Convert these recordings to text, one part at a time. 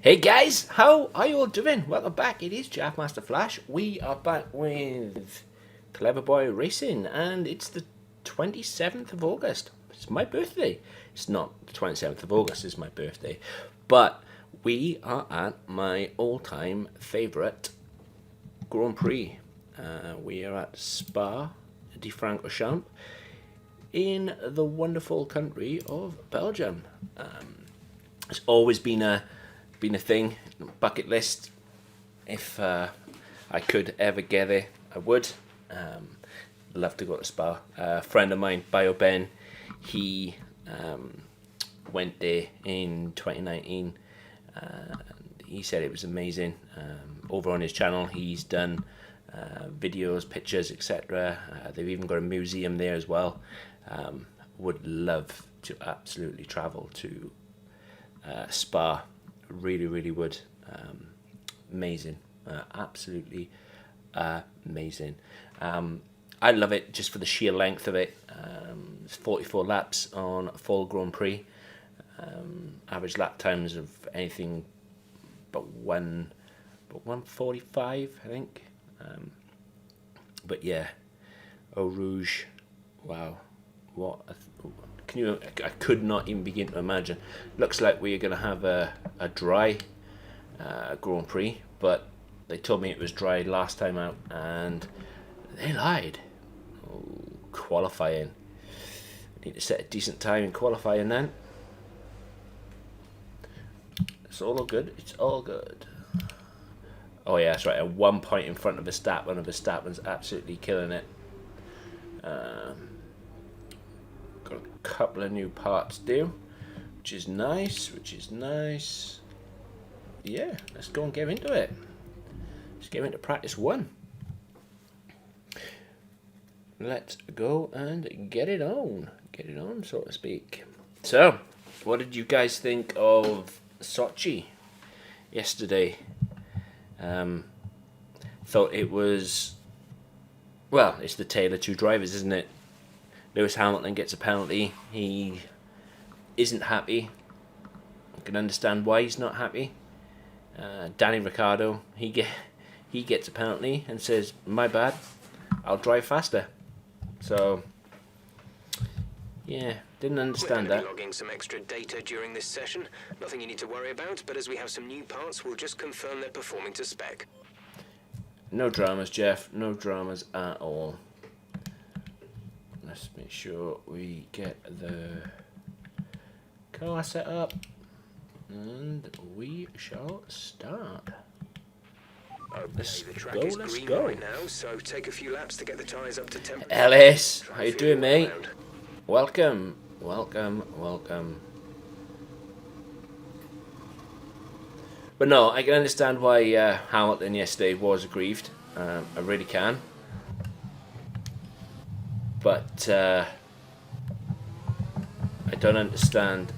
Hey guys, how are you all doing? Welcome back. It is Jackmaster Flash. We are back with CleverBoy Racing, and it's the 27th of August. It's my birthday. It's not the 27th of August, it's my birthday. But we are at my all-time favourite Grand Prix. We are at Spa de Francorchamp in the wonderful country of Belgium. It's always been a thing, bucket list. If I could ever get there, I would. Love to go to Spa. A friend of mine, Bio Ben, he went there in 2019. He said it was amazing. Over on his channel, he's done videos, pictures, etc. They've even got a museum there as well. Would love to absolutely travel to Spa. Really would. Amazing. Absolutely amazing. I love it just for the sheer length of it. It's 44 laps on a full Grand Prix. Average lap times of anything but 145, I think. But yeah, Eau Rouge, wow, what I could not even begin to imagine. Looks like we're going to have a dry Grand Prix, but they told me it was dry last time out, and they lied. Qualifying. Need to set a decent time in qualifying then. It's all good. It's all good. Oh yeah, that's right. At 1 point in front of Verstappen, and Verstappen's absolutely killing it. Got a couple of new parts due, which is nice. Yeah, let's go and get into it. Let's get into practice one. Let's go and get it on, so to speak. So, what did you guys think of Sochi yesterday? Thought it was, well, it's the tale of two drivers, isn't it? Lewis Hamilton gets a penalty. He isn't happy. I can understand why he's not happy. Danny Ricciardo, he gets a penalty and says, "My bad, I'll drive faster." So, yeah, didn't understand that. We're going to be logging some extra data during this session. Nothing you need to worry about, but as we have some new parts, we'll just confirm they're performing to spec. No dramas, Jeff. No dramas at all. Let's make sure we get the car set up, and we shall start. Let's go, let's go. Right now, so take a few laps to get the tyres up to temperature. Ellis, how you doing, mate? Welcome. But no, I can understand why Hamilton yesterday was aggrieved. I really can. But I don't understand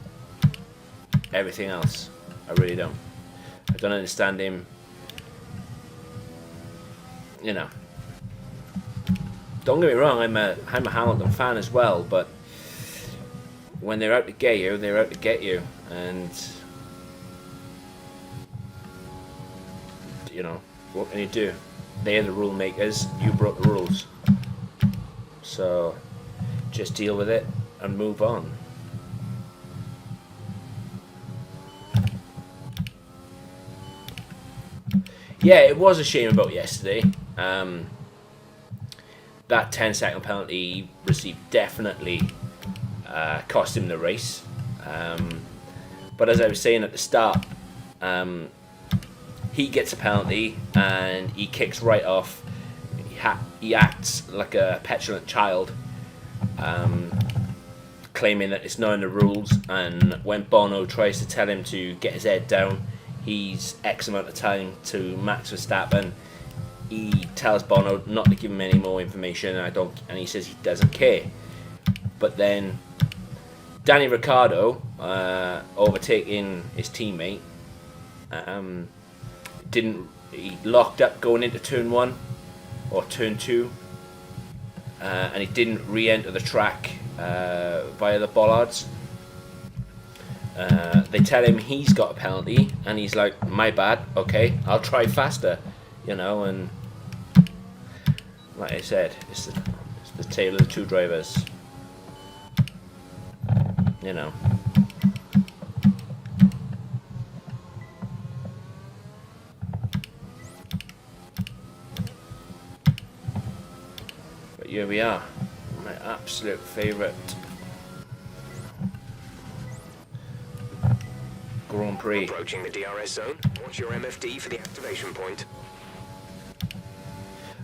everything else. I really don't. I don't understand him. You know. Don't get me wrong, I'm a Hamilton fan as well, but when they're out to get you, they're out to get you. And you know, what can you do? They're the rule makers, you broke the rules. So just deal with it and move on. Yeah, it was a shame about yesterday. That 10-second penalty he received definitely cost him the race. But as I was saying at the start, he gets a penalty and he kicks right off. He acts like a petulant child, claiming that it's not in the rules, and when Bono tries to tell him to get his head down, he's X amount of time to Max Verstappen, he tells Bono not to give him any more information, and he says he doesn't care. But then Danny Ricciardo, overtaking his teammate, he locked up going into turn 1 or turn 2, and he didn't re-enter the track via the bollards. they tell him he's got a penalty, and he's like, my bad, okay, I'll try faster, you know. And like I said, it's the tale of the two drivers, you know. But here we are, my absolute favourite Grand Prix. Approaching the DRS zone. Watch your MFD for the activation point.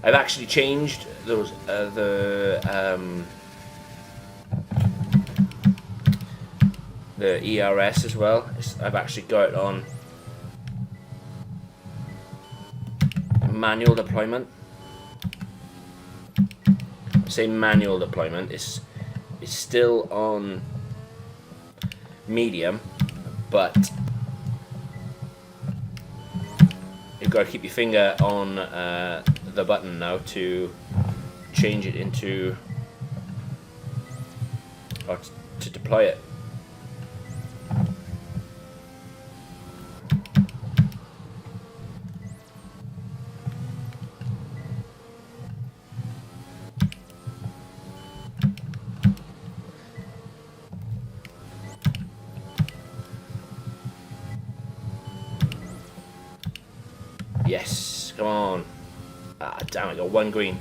I've actually changed those the ERS as well. I've actually got it on manual deployment. I say manual deployment. It's still on medium, but you've got to keep your finger on the button now to change it into, or to deploy it. Yes, come on. Ah, damn, I got one green.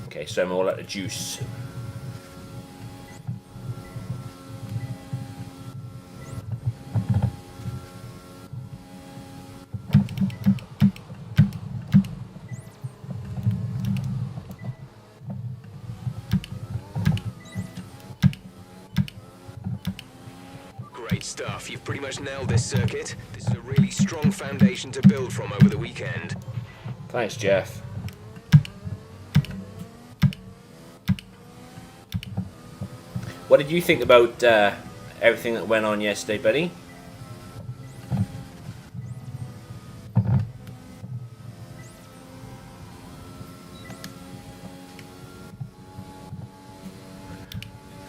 Okay, so I'm all out of juice. Great stuff. You've pretty much nailed this circuit. This is a really strong foundation to build from over the weekend. Thanks, Jeff. What did you think about everything that went on yesterday, buddy?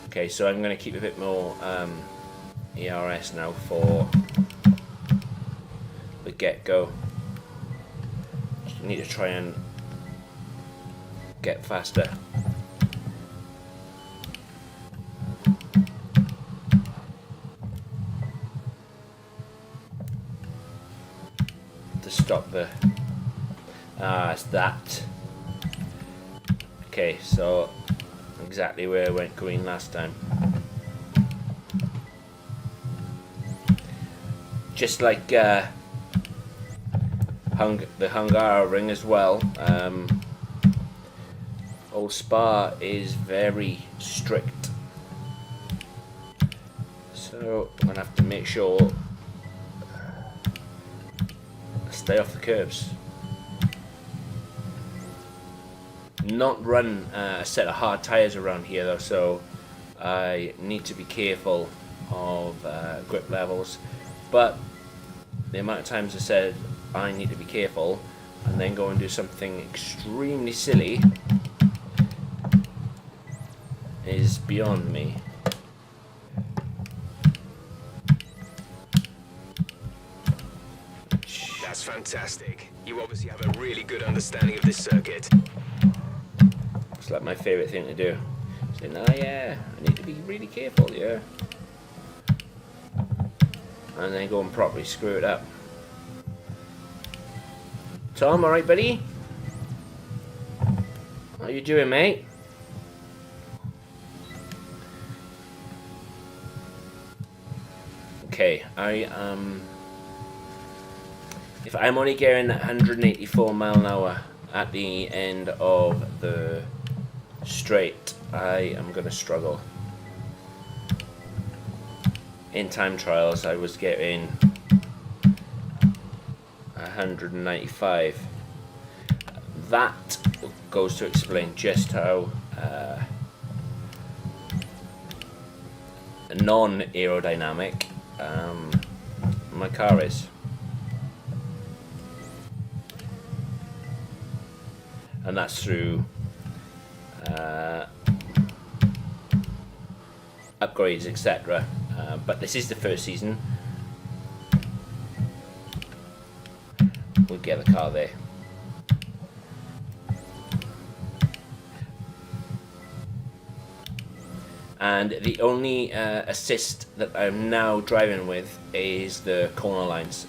Okay, so I'm going to keep a bit more ERS now for the get-go. I need to try and get faster. To stop the... Ah, it's that. Okay, so exactly where I went green last time. Just like the Hungaroring as well, old Spa is very strict, so I'm gonna have to make sure I stay off the curbs, not run a set of hard tires around here though, so I need to be careful of grip levels. But the amount of times I said I need to be careful and then go and do something extremely silly is beyond me. That's fantastic. You obviously have a really good understanding of this circuit. It's like my favourite thing to do. Saying, oh yeah, I need to be really careful, yeah. And then go and properly screw it up. Tom, alright buddy? How you doing, mate? Okay, if I'm only getting 184 mile an hour at the end of the straight, I am gonna struggle. In time trials I was getting 195. That goes to explain just how non-aerodynamic my car is. And that's through upgrades, etc. but this is the first season. We'll get the car there. And the only assist that I'm now driving with is the corner lines.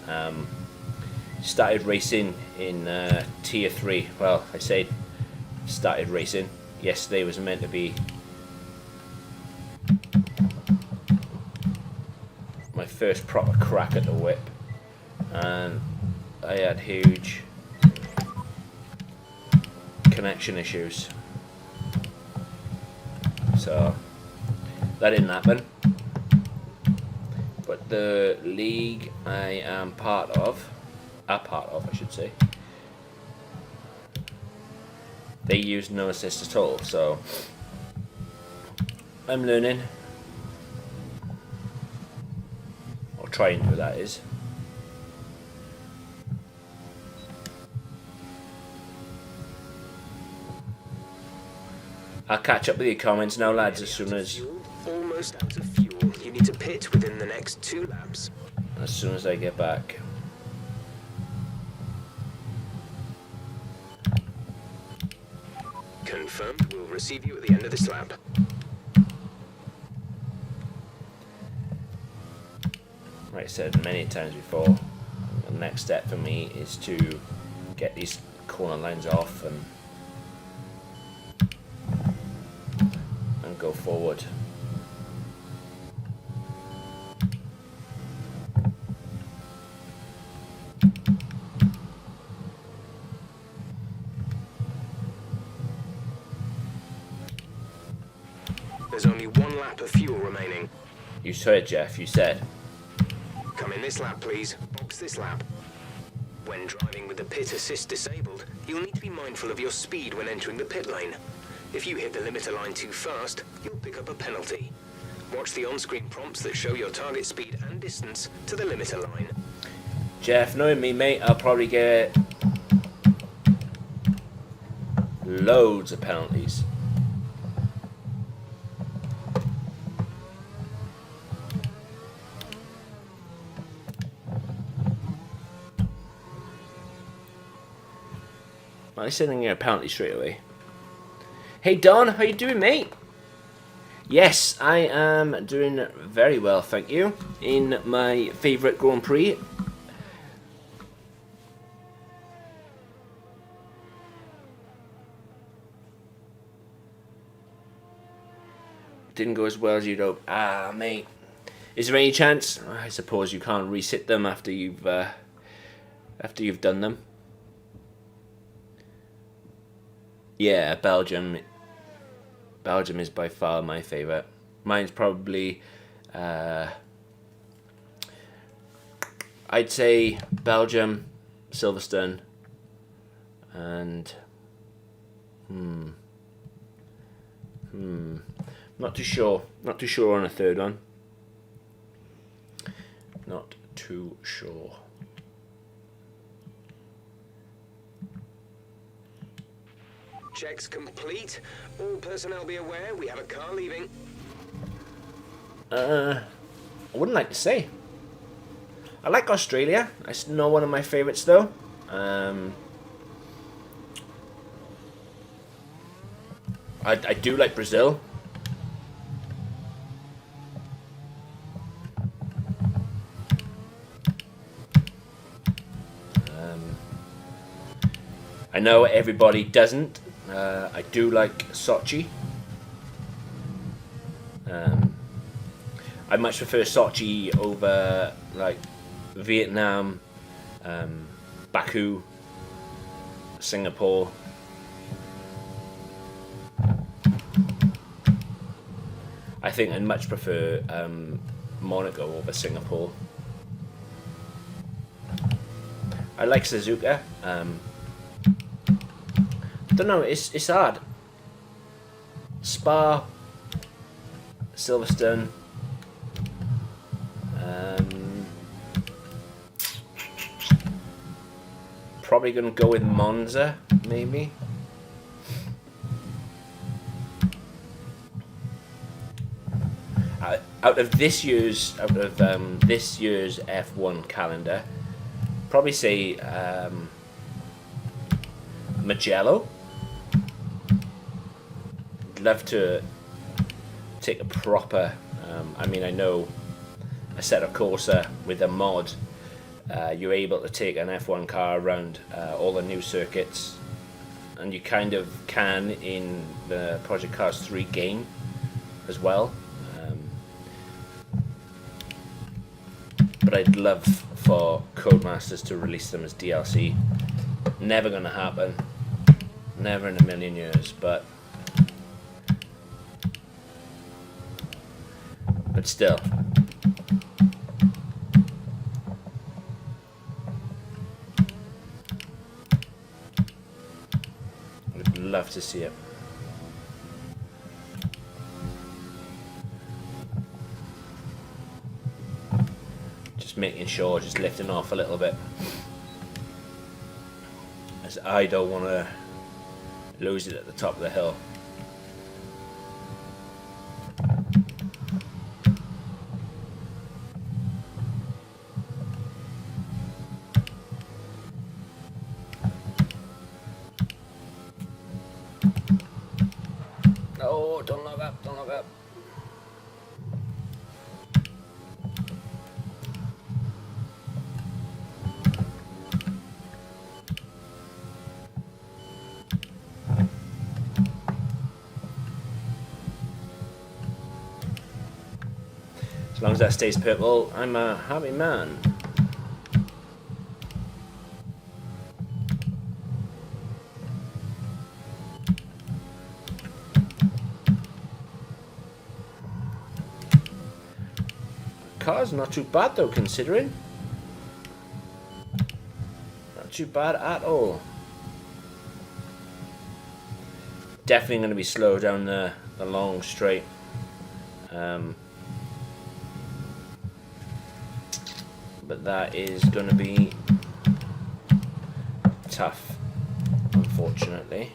Started racing in Tier 3. Well, I say started racing. Yesterday was meant to be my first proper crack at the whip. And I had huge connection issues. So that didn't happen. But the league I am part of, I should say, they use no assist at all, so I'm learning, or trying to, that is. I'll catch up with your comments now, lads, as soon as Almost out of fuel. You need to pit within the next 2 laps. I get back. Confirmed. We'll receive you at the end of this lap. Like I said many times before, the next step for me is to get these corner lines off and go forward. There's only 1 lap of fuel remaining. You said, Jeff, you said. Come in this lap, please. Box this lap. When driving with the pit assist disabled, you'll need to be mindful of your speed when entering the pit lane. If you hit the limiter line too fast, you'll pick up a penalty. Watch the on-screen prompts that show your target speed and distance to the limiter line. Jeff, knowing me, mate, I'll probably get loads of penalties. I'm sending you a penalty straight away. Hey Don, how you doing, mate? Yes, I am doing very well, thank you. In my favourite Grand Prix. Didn't go as well as you'd hope. Ah, mate. Is there any chance? I suppose you can't resit them after you've done them. Yeah, Belgium is by far my favourite. Mine's probably, I'd say Belgium, Silverstone, and not too sure. Not too sure on a third one. Not too sure. Checks complete. All personnel be aware we have a car leaving. I wouldn't like to say. I like Australia. It's not one of my favourites though. I do like Brazil. I know everybody doesn't. I do like Sochi. I much prefer Sochi over like Vietnam, Baku, Singapore. I think I'd much prefer Monaco over Singapore. I like Suzuka. Don't know, it's hard. Spa, Silverstone, probably gonna go with Monza, maybe. out of this year's F1 calendar, probably say Mugello. I'd love to take a proper. I mean, I know Assetto Corsa with a mod, you're able to take an F1 car around all the new circuits, and you kind of can in the Project Cars 3 game as well. But I'd love for Codemasters to release them as DLC. Never going to happen. Never in a million years, but still. I'd love to see it. Just making sure, just lifting off a little bit, as I don't want to lose it at the top of the hill. Oh, don't look up, don't look up. As long as that stays purple, I'm a happy man. Car's not too bad though, considering. Not too bad at all. Definitely going to be slow down the long straight. But that is going to be tough, unfortunately.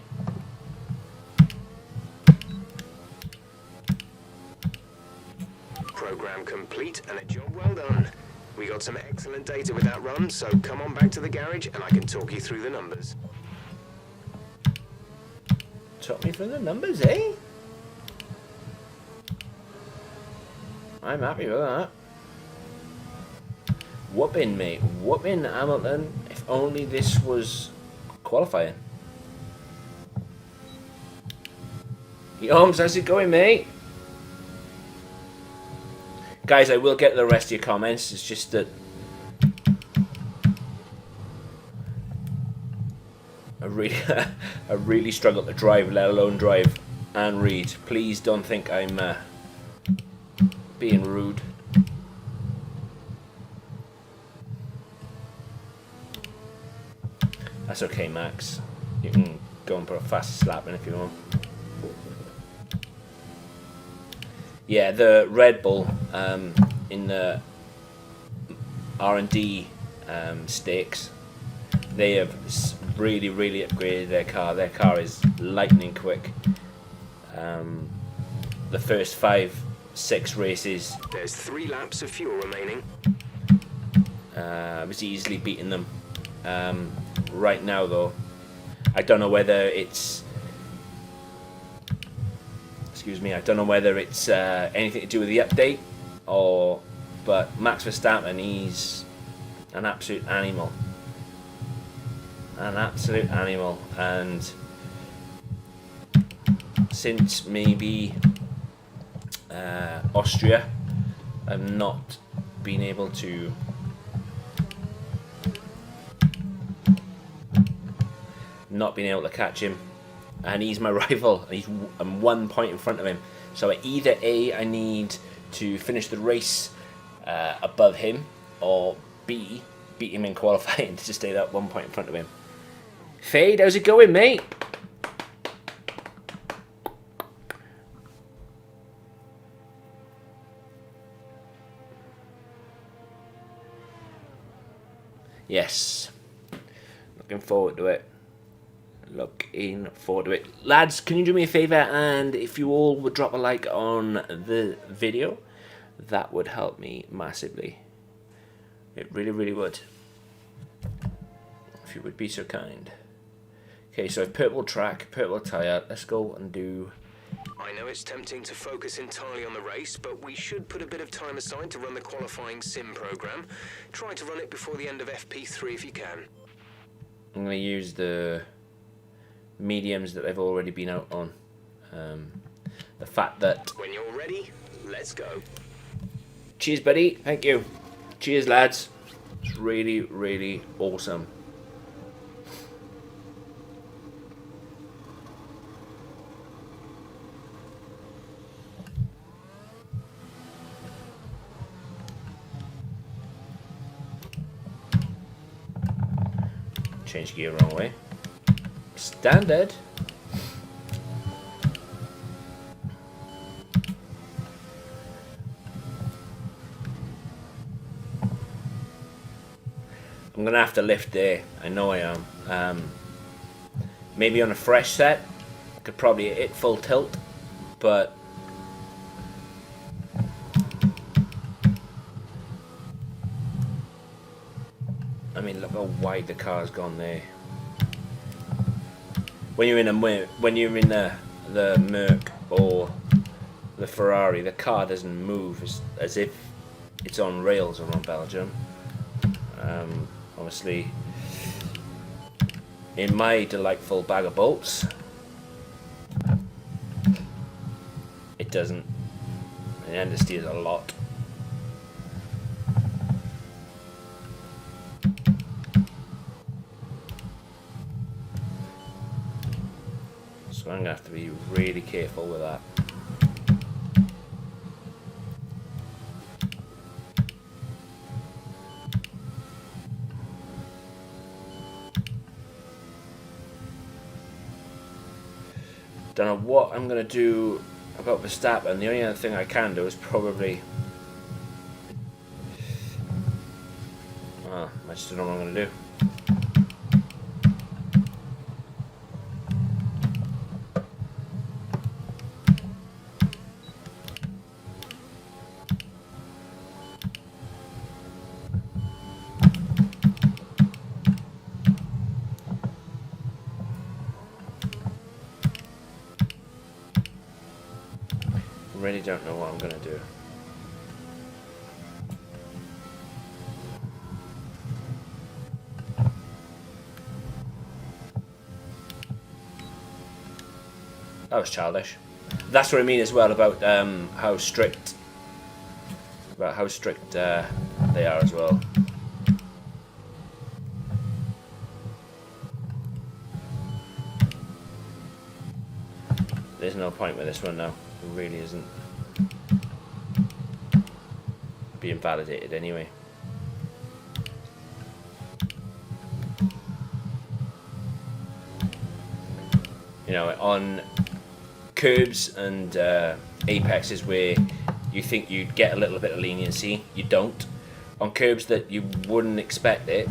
Program complete and a job well done. We got some excellent data with that run, so come on back to the garage and I can talk you through the numbers. Talk me through the numbers, eh? I'm happy with that. Whooping, mate. Whooping Hamilton. If only this was qualifying. Yoms, how's it going, mate? Guys, I will get to the rest of your comments. It's just that I really struggle to drive, let alone drive and read. Please don't think I'm being rude. That's okay, Max. You can go and put a fast slap in if you want. Yeah, the Red Bull in the R&D stakes, they have really upgraded their car. Their car is lightning quick. The first 5-6 races, there's 3 laps of fuel remaining. I was easily beating them. Right now though, I don't know whether it's I don't know whether it's anything to do with the update but Max Verstappen, he's an absolute animal. And since maybe Austria, I've not been able to catch him, and he's my rival. I'm 1 point in front of him, so either A, I need to finish the race above him, or B, beat him in qualifying to stay that 1 point in front of him. Fade, how's it going, mate? Yes, looking forward to it. Lads, can you do me a favour, and if you all would drop a like on the video, that would help me massively. It really, really would. If you would be so kind. Okay, so purple track, purple tyre. Let's go and do... I know it's tempting to focus entirely on the race, but we should put a bit of time aside to run the qualifying sim program. Try to run it before the end of FP3 if you can. I'm going to use the mediums that they've already been out on. The fact that... When you're ready, let's go. Cheers, buddy. Thank you. Cheers, lads. It's really, really awesome. Change gear wrong way. Standard. I'm gonna have to lift there. I know I am. Maybe on a fresh set, I could probably hit full tilt, but I mean, look how wide the car's gone there. When you're in the Merc or the Ferrari, the car doesn't move as if it's on rails around Belgium. Obviously, in my delightful bag of bolts, it doesn't. It understeers a lot. So I'm going to have to be really careful with that. Don't know what I'm going to do about Verstappen. The only other thing I can do is probably... I just don't know what I'm going to do. Really don't know what I'm gonna do. That was childish. That's what I mean as well about how strict they are as well. There's no point with this one now. It really isn't. Being validated anyway. You know, on curbs and apexes where you think you'd get a little bit of leniency, you don't. On curbs that you wouldn't expect it,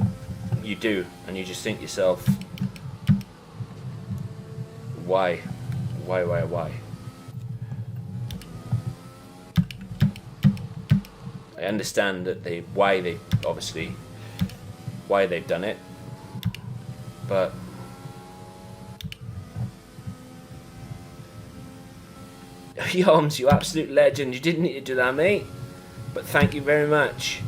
you do, and you just think to yourself, why? I understand that why they've done it, but Yoms, you absolute legend. You didn't need to do that, mate, but thank you very much.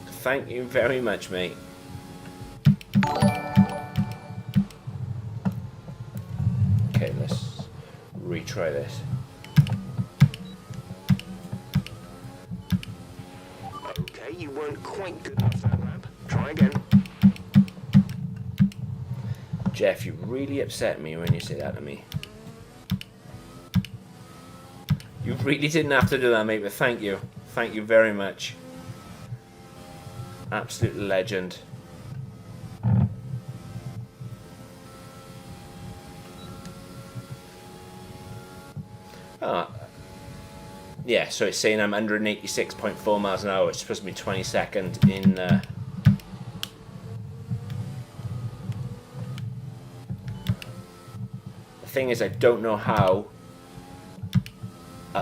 Thank you very much, mate. Okay, let's retry this. Okay, you weren't quite good enough that lap. Try again. Jeff, you really upset me when you say that to me. You really didn't have to do that, mate, but thank you. Thank you very much. Absolute legend. Yeah, so it's saying I'm 186.4 miles an hour. It's supposed to be 22nd in... The thing is, I don't know how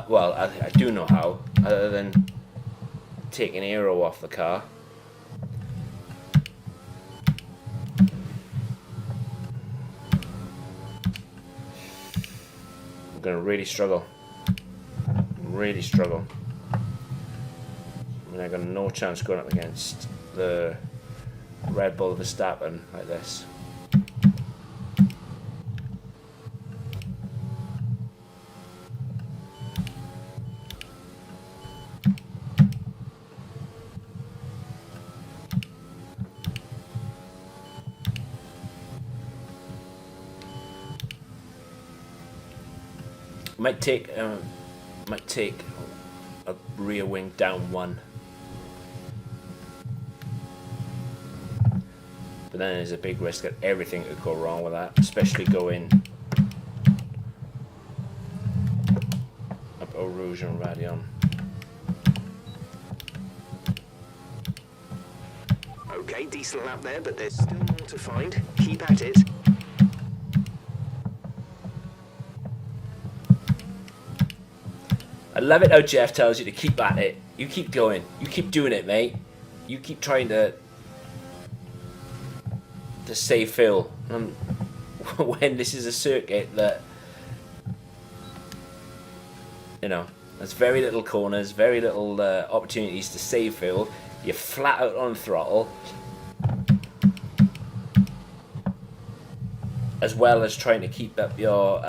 Well, I do know how, other than taking aero off the car. I'm gonna really struggle. Really struggle. I mean, I got no chance going up against the Red Bull Verstappen like this. Might take a rear wing down one, but then there's a big risk that everything could go wrong with that, especially going up Eau Rouge and Radion. Okay, decent lap there, but there's still more to find. Keep at it. I love it how Jeff tells you to keep at it. You keep going. You keep doing it, mate. You keep trying to save Phil. When this is a circuit that, you know, there's very little corners, very little opportunities to save Phil. You're flat out on throttle, as well as trying to keep up your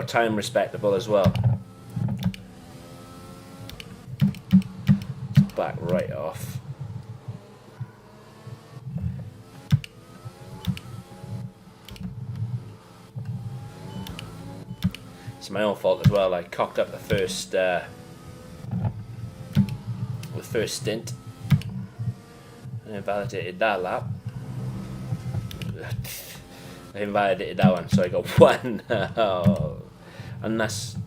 time respectable as well. Back right off. It's my own fault as well. I cocked up the first stint and invalidated that lap. I invalidated that one, so I got one. Oh. And that's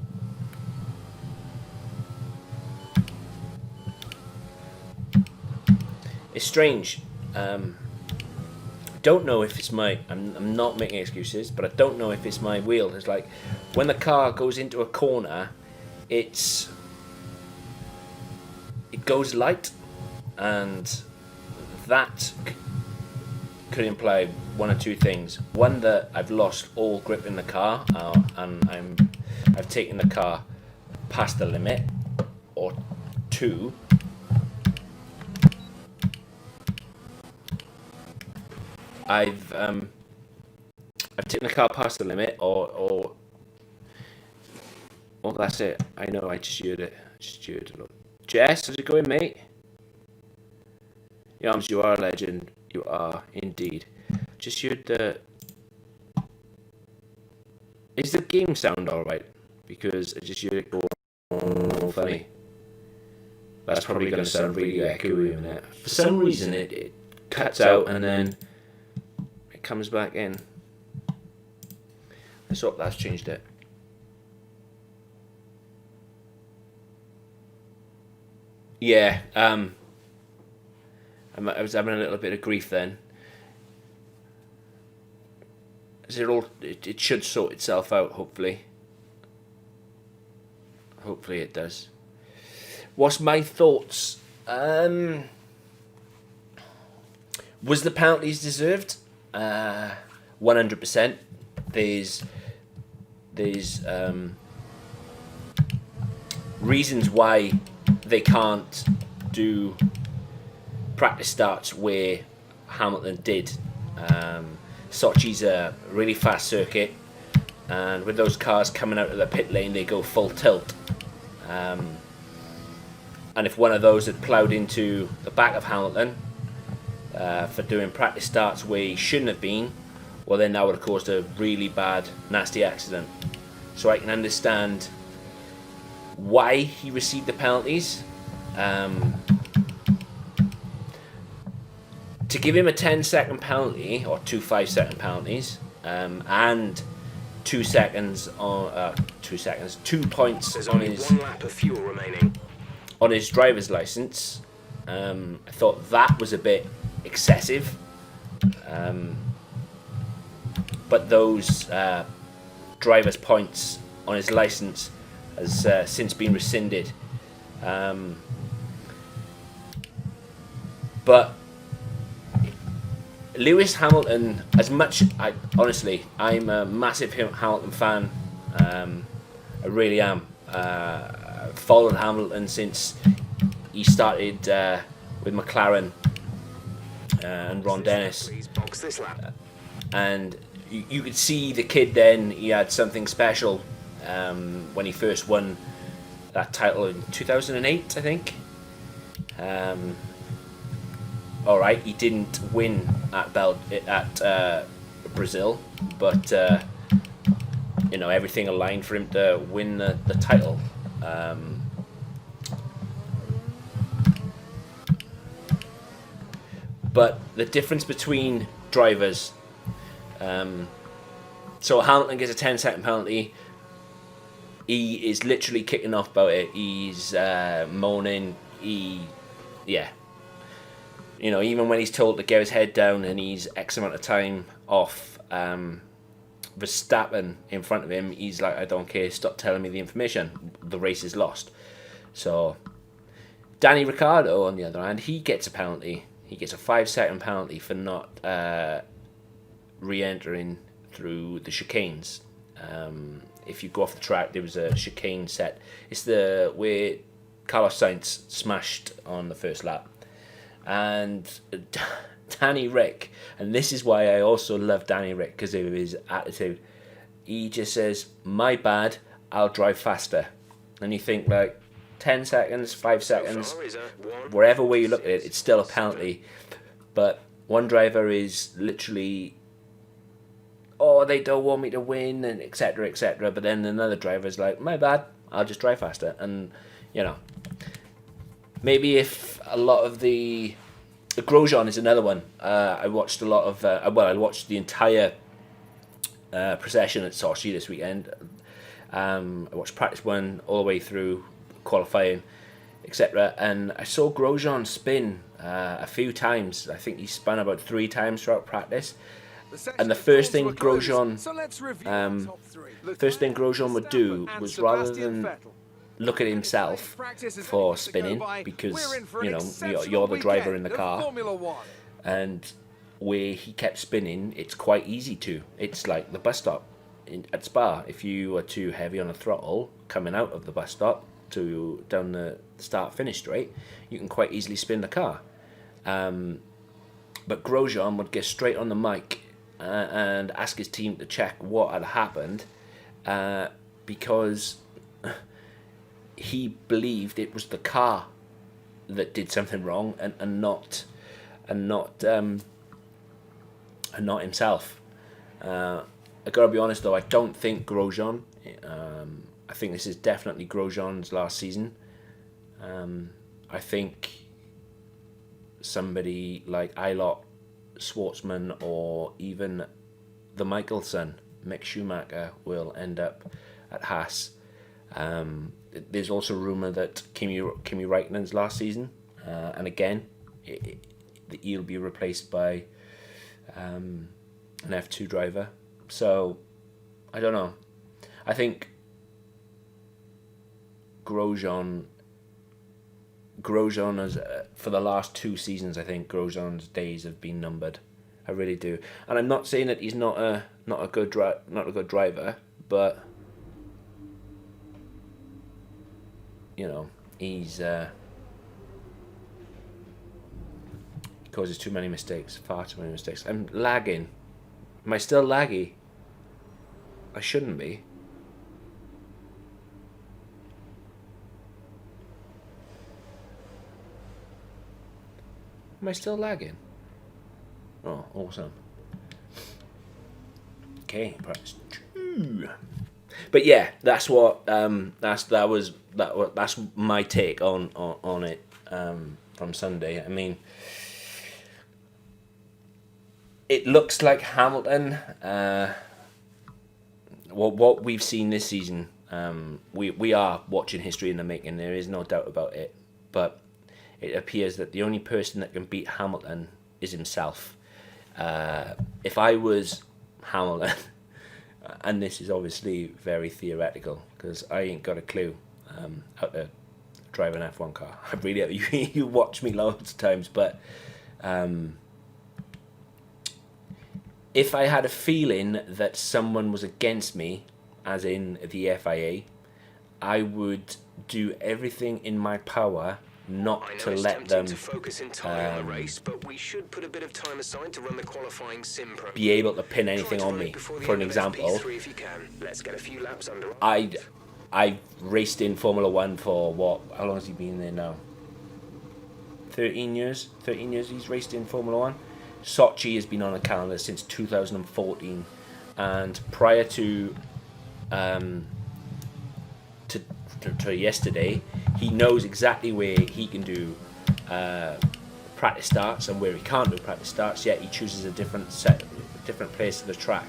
it's strange. Don't know if it's my. I'm not making excuses, but I don't know if it's my wheel. It's like when the car goes into a corner, it goes light, and that could imply one or two things. One, that I've lost all grip in the car, and I've taken the car past the limit, or two, I've taken the car past the limit, or that's it. I know. I just heard it. Look. Jess, how's it going, mate? Yams, you are a legend. You are indeed. Just heard the. Is the game sound alright? Because I just heard it go funny. That's probably going to sound really echoey in it. For some reason, it cuts out and then it comes back in. Let's hope that's changed it. Yeah, I was having a little bit of grief then. It should sort itself out, hopefully. Hopefully it does. What's my thoughts? Was the penalties deserved? 100%. There's reasons why they can't do practice starts where Hamilton did. Sochi's a really fast circuit, and with those cars coming out of the pit lane, they go full tilt. And if one of those had ploughed into the back of Hamilton for doing practice starts where he shouldn't have been, well, then that would have caused a really bad, nasty accident. So I can understand why he received the penalties. To give him a 10-second penalty, or 2 5-second penalties, and 2 seconds on 2 seconds, 2 points. There's on only his 1 lap of fuel remaining. On his driver's license. I thought that was a bit excessive. But those driver's points on his license has since been rescinded. But Lewis Hamilton, as much I'm a massive Hamilton fan. I really am. Followed Hamilton since he started with McLaren and Ron Dennis, and you could see the kid then. He had something special when he first won that title in 2008, I think. All right, he didn't win at Brazil, but everything aligned for him to win the title. But the difference between drivers, so Hamilton gets a 10-second penalty. He is literally kicking off about it. He's moaning. Even when he's told to get his head down and he's X amount of time off Verstappen in front of him, he's like, I don't care, stop telling me the information. The race is lost. So Danny Ricciardo, on the other hand, he gets a penalty. He gets a 5-second penalty for not re-entering through the chicanes. If you go off the track, there was a chicane set. It's where Carlos Sainz smashed on the first lap. And Danny Rick, and this is why I also love Danny Rick, because of his attitude. He just says, my bad, I'll drive faster. And you think, 10 seconds, 5 seconds, wherever way you look at it, it's still a penalty. But one driver is literally, they don't want me to win, and etc., etc. But then another driver is like, my bad, I'll just drive faster. And, maybe if a lot of the Grosjean is another one. I watched a lot of, I watched the entire procession at Sochi this weekend. I watched practice 1 all the way through qualifying, etc. And I saw Grosjean spin a few times. I think he spun about 3 times throughout practice. And the first thing Grosjean would do was, rather than look at himself for spinning, because you're the driver in the car, and where he kept spinning, it's quite easy to. It's like the bus stop at Spa. If you are too heavy on the throttle coming out of the bus stop to down the start-finish straight, you can quite easily spin the car. But Grosjean would get straight on the mic and ask his team to check what had happened, because he believed it was the car that did something wrong, and not himself. I gotta be honest though, I don't think Grosjean. I think this is definitely Grosjean's last season. I think somebody like Eilert, Schwartzman, or even the Michelson, Mick Schumacher, will end up at Haas. There's also rumour that Kimi Räikkönen's last season, and again, he'll be replaced by an F2 driver. So, I don't know. I think Grosjean has, for the last 2 seasons, I think Grosjean's days have been numbered. I really do. And I'm not saying that he's not a good driver, but he's he causes too many mistakes, far too many mistakes. I'm lagging. Am I still laggy? I shouldn't be. Am I still lagging? Oh, awesome. Okay, press 2. But yeah, that's what that's my take on it from Sunday. I mean, it looks like Hamilton. What we've seen this season, we are watching history in the making. There is no doubt about it. But it appears that the only person that can beat Hamilton is himself. If I was Hamilton, And this is obviously very theoretical because I ain't got a clue how to drive an F1 car. I really, you watch me loads of times, but if I had a feeling that someone was against me, as in the FIA, I would do everything in my power not to let them to focus entirely on the race, but we should put a bit of time aside to run the qualifying sim program. Be able to pin anything on me. For an example, if you can. Let's get a few laps under. I raced in Formula One for what? How long has he been there now? 13 years. 13 years he's raced in Formula One. Sochi has been on the calendar since 2014, and prior to yesterday, he knows exactly where he can do practice starts and where he can't do practice starts. Yet he chooses a different place of the track.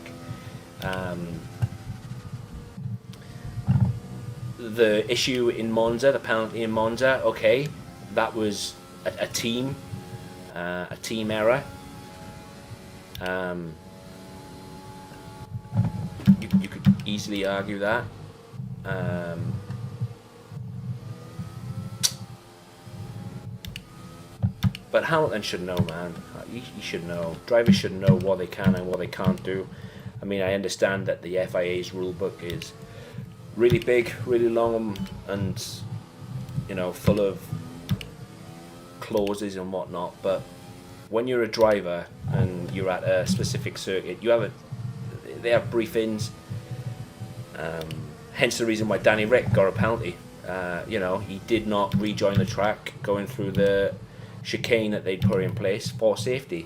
The issue in Monza, the penalty in Monza, okay, that was a team error. You could easily argue that. But Hamilton should know, man. He should know. Drivers should know what they can and what they can't do. I mean, I understand that the FIA's rule book is really big, really long, and full of clauses and whatnot. But when you're a driver and you're at a specific circuit, they have briefings. Hence the reason why Danny Rick got a penalty. He did not rejoin the track going through the chicane that they'd put in place for safety.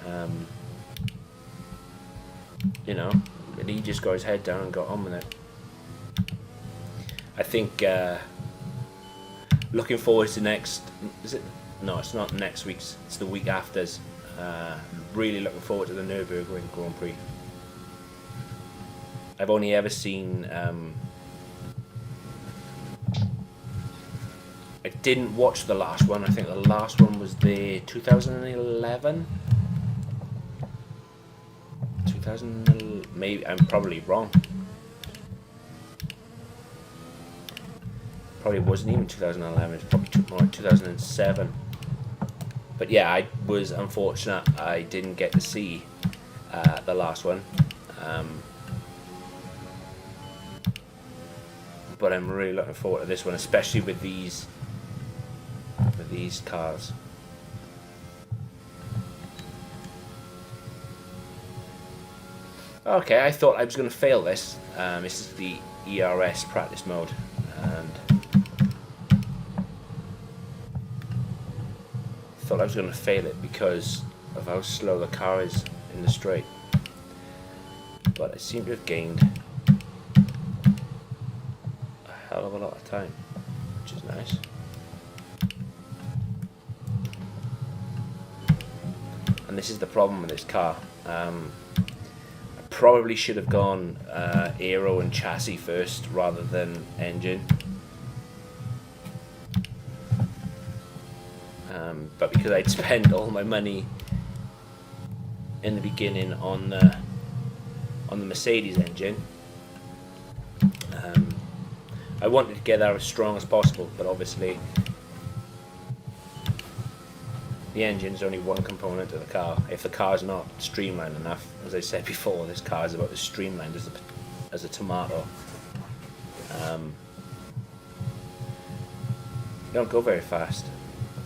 And he just got his head down and got on with it. I think looking forward to next. No, it's not next week's. It's the week after's. Really looking forward to the Nürburgring Grand Prix. I've only ever seen. I didn't watch the last one. I think the last one was the 2011. 2000, maybe I'm probably wrong. Probably wasn't even 2011. It's probably more like 2007. But yeah, I was unfortunate. I didn't get to see the last one. But I'm really looking forward to this one, especially with these cars. Okay, I thought I was going to fail this. This is the ERS practice mode, and thought I was going to fail it because of how slow the car is in the straight. But I seem to have gained a hell of a lot of time, which is nice. And this is the problem with this car. I probably should have gone aero and chassis first rather than engine. But because I'd spent all my money in the beginning on the Mercedes engine, I wanted to get that as strong as possible, but obviously the engine is only one component of the car. If the car is not streamlined enough, as I said before, this car is about as streamlined as a tomato. You don't go very fast,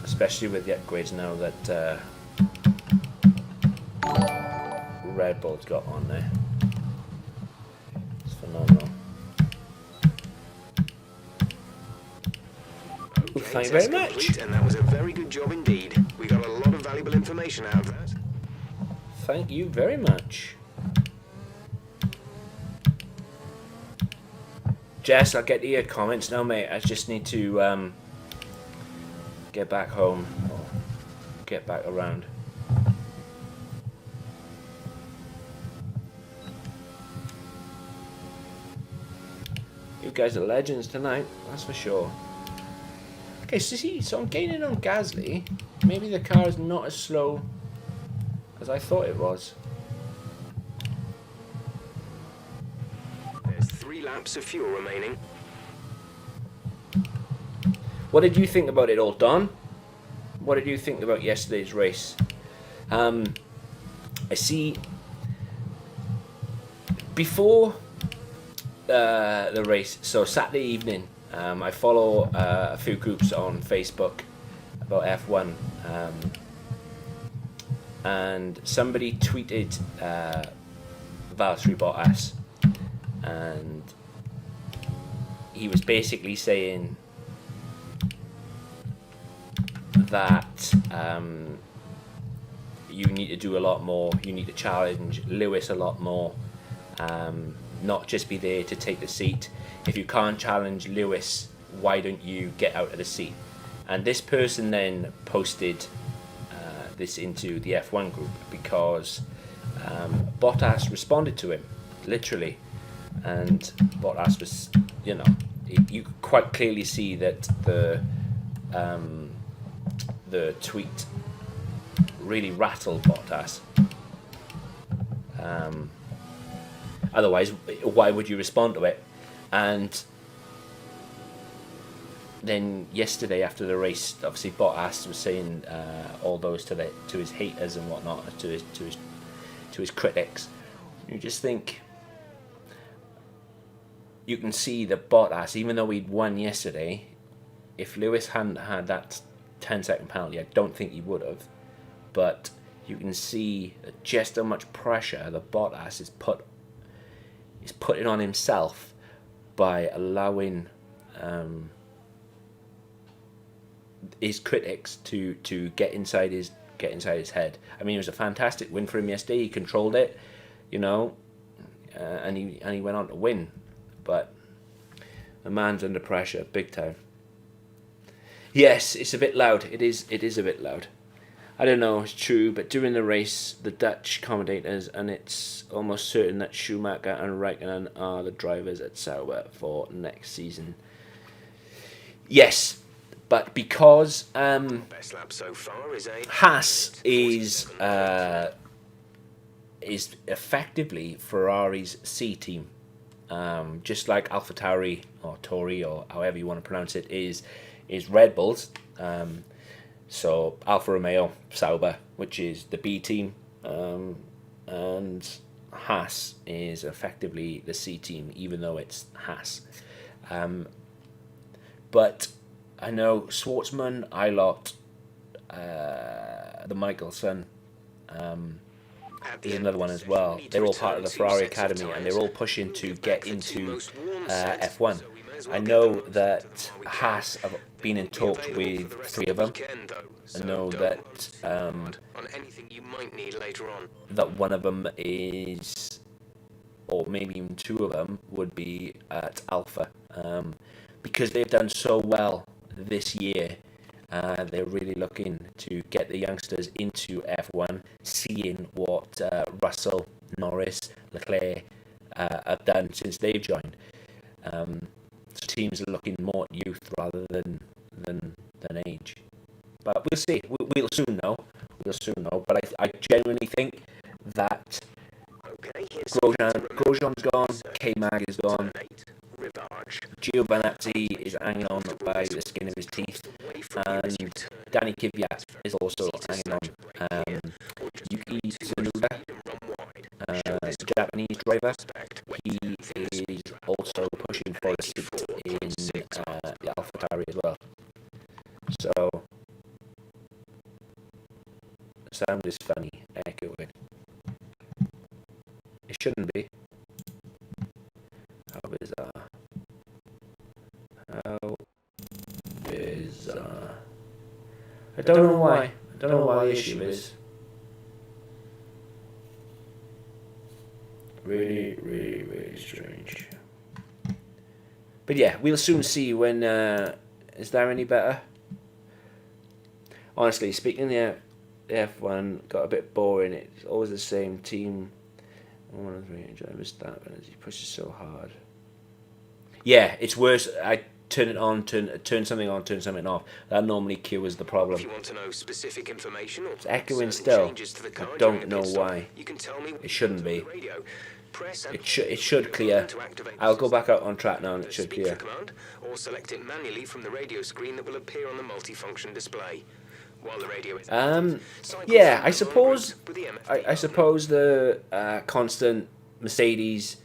especially with the upgrades now that Red Bull's got on there. It's phenomenal. Okay, thank you very much. Complete, and that was a very good job indeed. We got a lot of valuable information out of that. Thank you very much. Jess, I'll get to your comments now, mate. I just need to get back home or get back around. You guys are legends tonight, that's for sure. Okay, so I'm gaining on Gasly. Maybe the car is not as slow as I thought it was. laps of fuel remaining. What did you think about it all, Don? What did you think about yesterday's race? I see. Before the race, so Saturday evening, I follow a few groups on Facebook about F1, and somebody tweeted Valtteri Bottas, and he was basically saying that you need to do a lot more, you need to challenge Lewis a lot more, not just be there to take the seat. If you can't challenge Lewis, why don't you get out of the seat? And this person then posted this into the F1 group because Bottas responded to him, literally. And Bottas was, you could quite clearly see that the tweet really rattled Bottas. Otherwise, why would you respond to it? And then yesterday after the race, obviously Bottas was saying all those to his haters and whatnot, to his critics. You just think, you can see that Bottas, even though he'd won yesterday, if Lewis hadn't had that 10-second penalty, I don't think he would have. But you can see just how much pressure that Bottas is putting on himself by allowing his critics to get inside his head. I mean, it was a fantastic win for him yesterday. He controlled it, and he went on to win. But the man's under pressure, big time. Yes, it's a bit loud. It is a bit loud. I don't know, it's true, but during the race, the Dutch commentators, and it's almost certain that Schumacher and Raikkonen are the drivers at Sauber for next season. Yes, but because Best lap so far is Haas is effectively Ferrari's C team, just like AlphaTauri or Tori or however you want to pronounce it is Red Bull's. So Alfa Romeo, Sauber, which is the B team, and Haas is effectively the C team, even though it's Haas. But I know Schwartzman, Eilert, the Michelson, there's another one as well. They're all part of the Ferrari Academy, and they're all pushing to get into F1. I know that Haas have been in talks with 3 of them. I know that that one of them is, or maybe even 2 of them, would be at Alpha, because they've done so well this year. They're really looking to get the youngsters into F1, seeing what Russell, Norris, Leclerc have done since they've joined. So teams are looking more at youth rather than age. But we'll see. We'll soon know. But I genuinely think that Grosjean's gone, K-Mag is gone, Giovinazzi is hanging on by the skin of his teeth, and Danny Kvyat is also hanging on. Yuki Tsunoda, the Japanese driver, he is also pushing for a seat in the AlphaTauri as well. So, sound is funny, echoing. It shouldn't be. How bizarre. How bizarre. I don't know why. I don't know why the issue is. Really, really, really strange. But yeah, we'll soon see when... is there any better? Honestly, speaking of the F1, got a bit boring. It's always the same team. One of the drivers that as he pushes so hard. Yeah, it's worse. I turn it on, turn something on, turn something off. That normally cures the problem. If you want to know specific information or it's echoing still. changes to the car I don't know why. You can tell me it shouldn't be. Press and It should clear. to activate the I'll go system. back out on track now and it should Speak clear. the command, or select it manually from the radio screen that will appear on the multifunction display. While the radio is Yeah, I suppose I suppose the constant Mercedes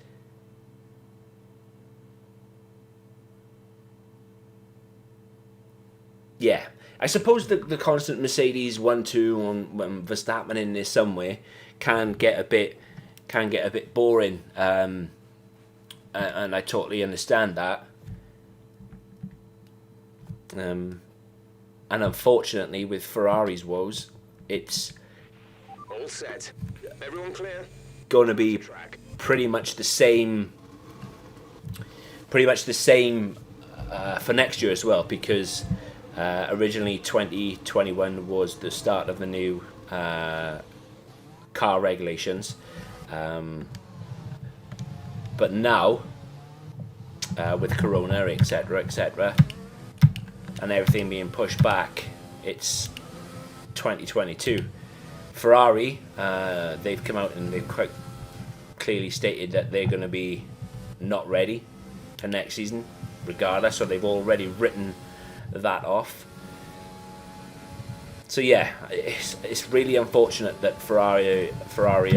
I suppose the constant Mercedes 1-2 on Verstappen in there somewhere can get a bit boring, and I totally understand that. And unfortunately, with Ferrari's woes, it's all set. Everyone clear? going to be pretty much the same. For next year as well, because originally 2021 was the start of the new car regulations, but now with Corona, etc., and everything being pushed back, it's 2022. Ferrari, they've come out and they've quite clearly stated that they're going to be not ready for next season, regardless. So they've already written that off. So yeah, it's really unfortunate that Ferrari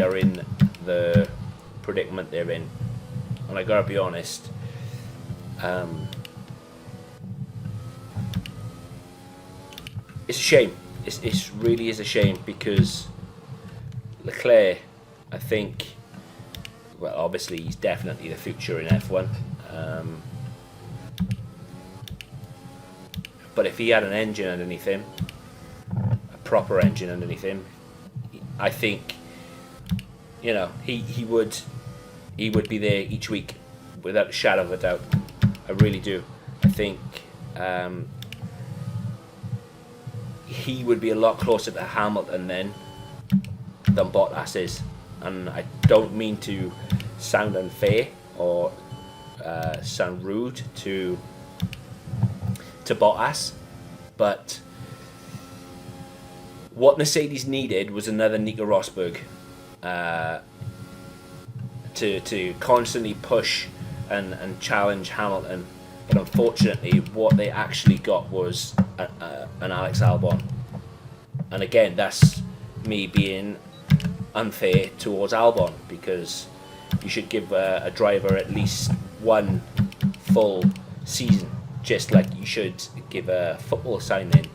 are in the predicament they're in, and I gotta be honest. It's a shame. It really is a shame, because Leclerc, I think, well, obviously he's definitely the future in F1. But if he had an engine underneath him, a proper engine underneath him, I think, you know, he would be there each week without a shadow of a doubt. I really do. I think he would be a lot closer to Hamilton then than Bottas is, and I don't mean to sound unfair or sound rude to Bottas, but what Mercedes needed was another Nico Rosberg to constantly push and challenge Hamilton. But unfortunately, what they actually got was an Alex Albon. And again, that's me being unfair towards Albon, because you should give a driver at least one full season, just like you should give a football signing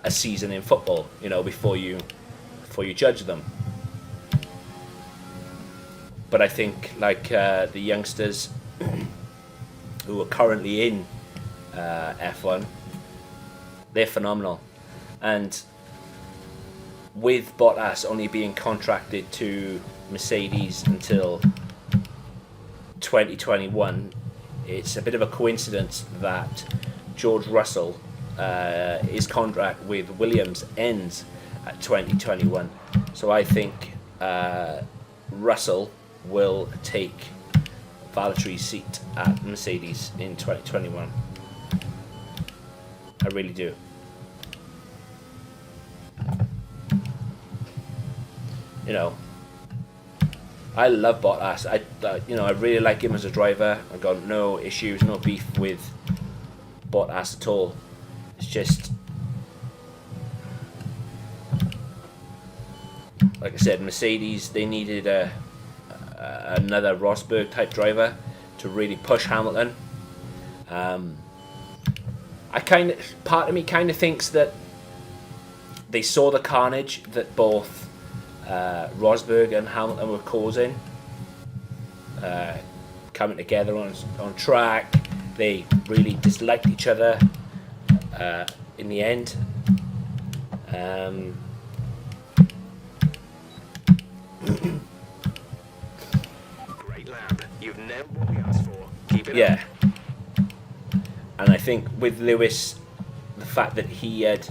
a season in football, you know, before you judge them. But I think, like the youngsters who are currently in F1, they're phenomenal. And with Bottas only being contracted to Mercedes until 2021, it's a bit of a coincidence that George Russell, his contract with Williams ends at 2021. So I think Russell will take Valtteri's seat at Mercedes in 2021. I really do. You know, I love Bottas. I really like him as a driver. I've got no issues, no beef with Bottas at all. It's just, like I said, Mercedes, they needed another Rosberg type driver to really push Hamilton. Part of me kind of thinks that they saw the carnage that both Rosberg and Hamilton were causing, coming together on track. They really disliked each other in the end. Great lap. You've nailed what we asked for. Keep it Yeah. And I think with Lewis, the fact that he had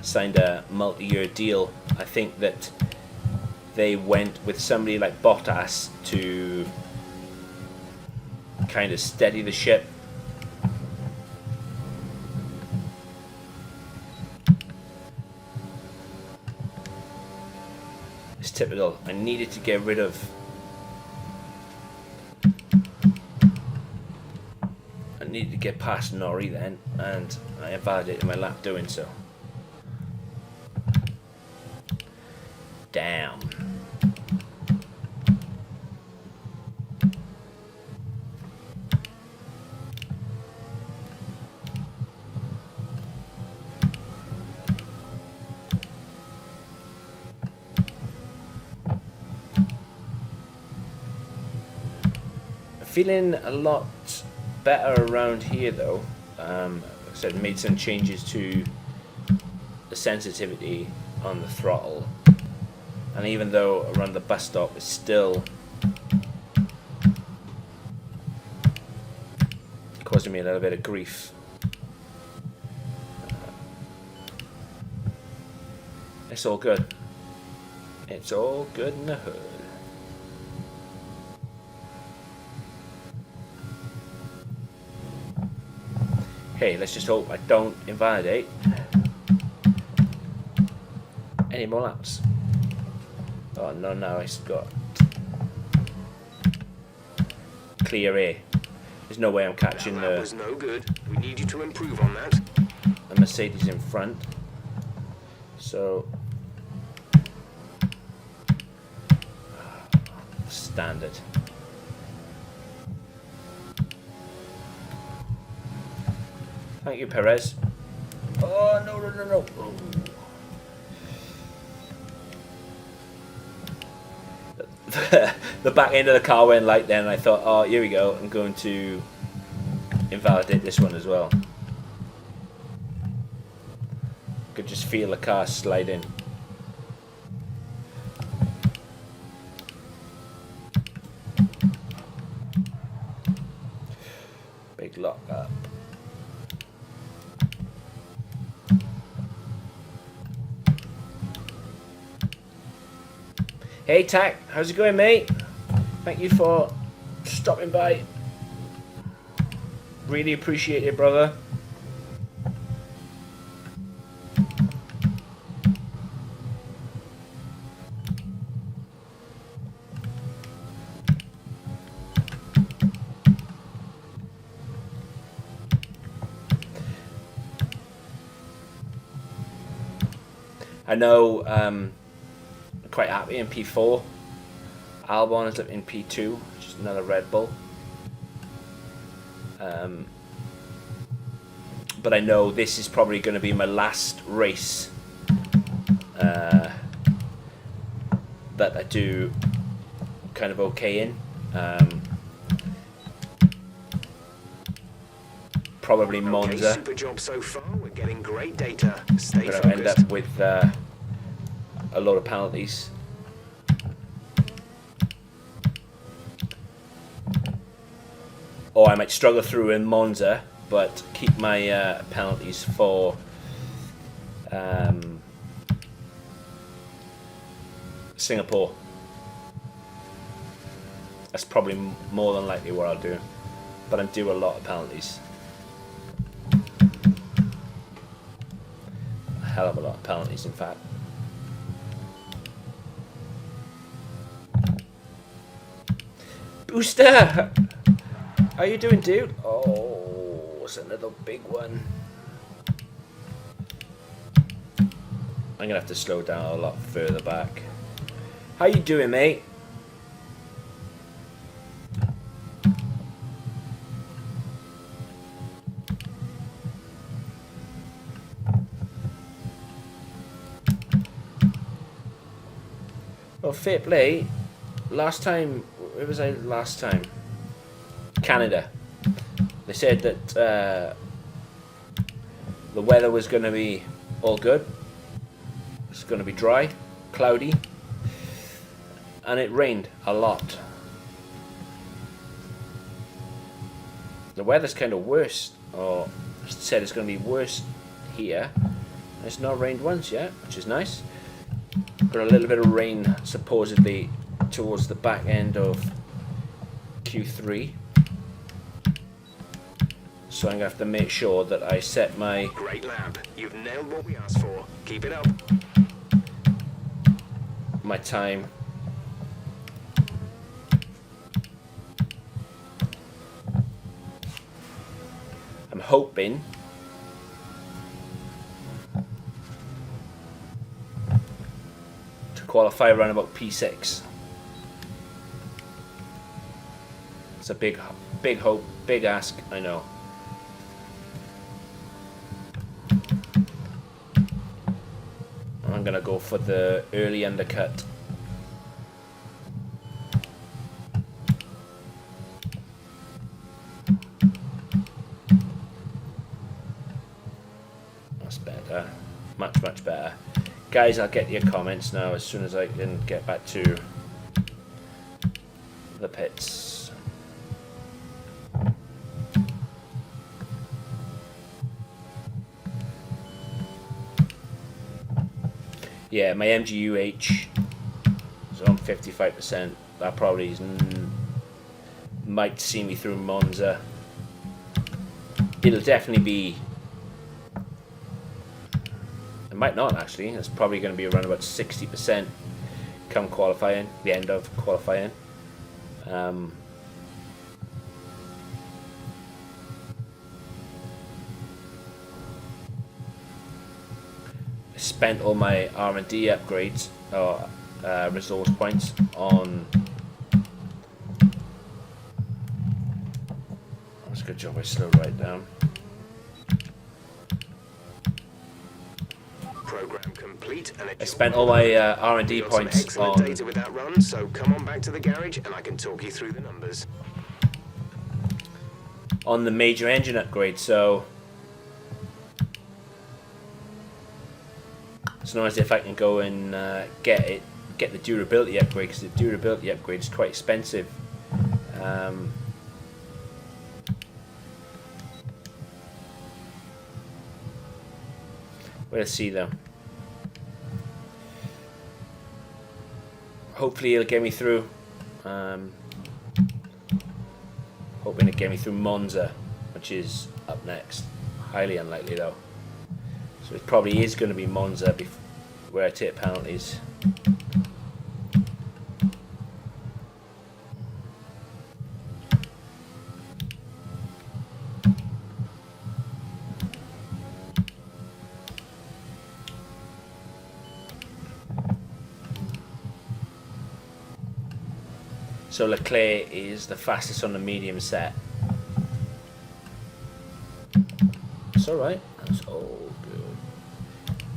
signed a multi-year deal, I think that they went with somebody like Bottas to kind of steady the ship. typical. I needed to get rid of... I needed to get past Nori then, and I invalidated my lap doing so. Damn. Feeling a lot better around here though. Like I said, made some changes to the sensitivity on the throttle, and even though around the bus stop it's still causing me a little bit of grief, it's all good. It's all good in the hood. Okay, let's just hope I don't invalidate any more laps. Oh no, now it's got clear air. There's no way I'm catching that was no good. We need you to improve on that. The Mercedes in front. So standard. Thank you, Perez. Oh, no, no, no, no. Oh. The back end of the car went light then, and I thought, oh, here we go. I'm going to invalidate this one as well. Could just feel the car sliding. Big lock up. Hey Tack, how's it going, mate? Thank you for stopping by. Really appreciate it, brother. I know, quite happy in P4. Albon is in P2, just another Red Bull. But I know this is probably going to be my last race that I do kind of okay in. Probably Monza. Super job so far. We're getting great data. Stay But focused. I end up with a lot of penalties. Or I might struggle through in Monza, but keep my penalties for Singapore. That's probably more than likely what I'll do. But I do a lot of penalties. A hell of a lot of penalties, in fact. Booster! How you doing, dude? Oh, it's another big one. I'm gonna have to slow down a lot further back. How you doing, mate? Well, fair play. Last time, where was I last time? Canada. They said that the weather was going to be all good. It's going to be dry, cloudy, and it rained a lot. The weather's kind of worse, or said it's going to be worse here. It's not rained once yet, which is nice. Got a little bit of rain supposedly towards the back end of Q3. So I'm going to have to make sure that I set my... Great lab. You've nailed what we asked for. Keep it up. my time. I'm hoping to qualify around about P6. It's a big hope, big ask, I know. I'm gonna go for the early undercut. That's better. Much, much better. Guys, I'll get your comments now as soon as I can get back to the pits. Yeah, my MGUH is on 55%. That probably might see me through Monza. It'll definitely be... It might not, actually. It's probably going to be around about 60% come qualifying, the end of qualifying. Spent all my R&D upgrades or resource points on. That's a good job. I slowed right down. Program complete. And I spent all my R&D points excellent on. data with that run, so come on back to the garage and I can talk you through the numbers. On the major engine upgrade, so it's not as if I can go and get the durability upgrade, because the durability upgrade is quite expensive. We'll see though. Hopefully it'll get me through. Hoping to get me through Monza, which is up next. Highly unlikely though. So it probably is going to be Monza where I take penalties. So Leclerc is the fastest on the medium set. It's alright. That's all good.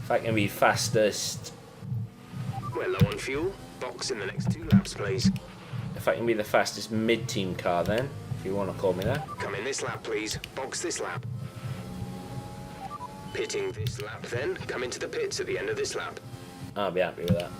If I can be fastest... We're low on fuel. Box in the next 2 laps, please. If I can be the fastest mid-team car then, if you want to call me that. Come in this lap, please. Box this lap. Pitting this lap then. Come into the pits at the end of this lap. I'll be happy with that.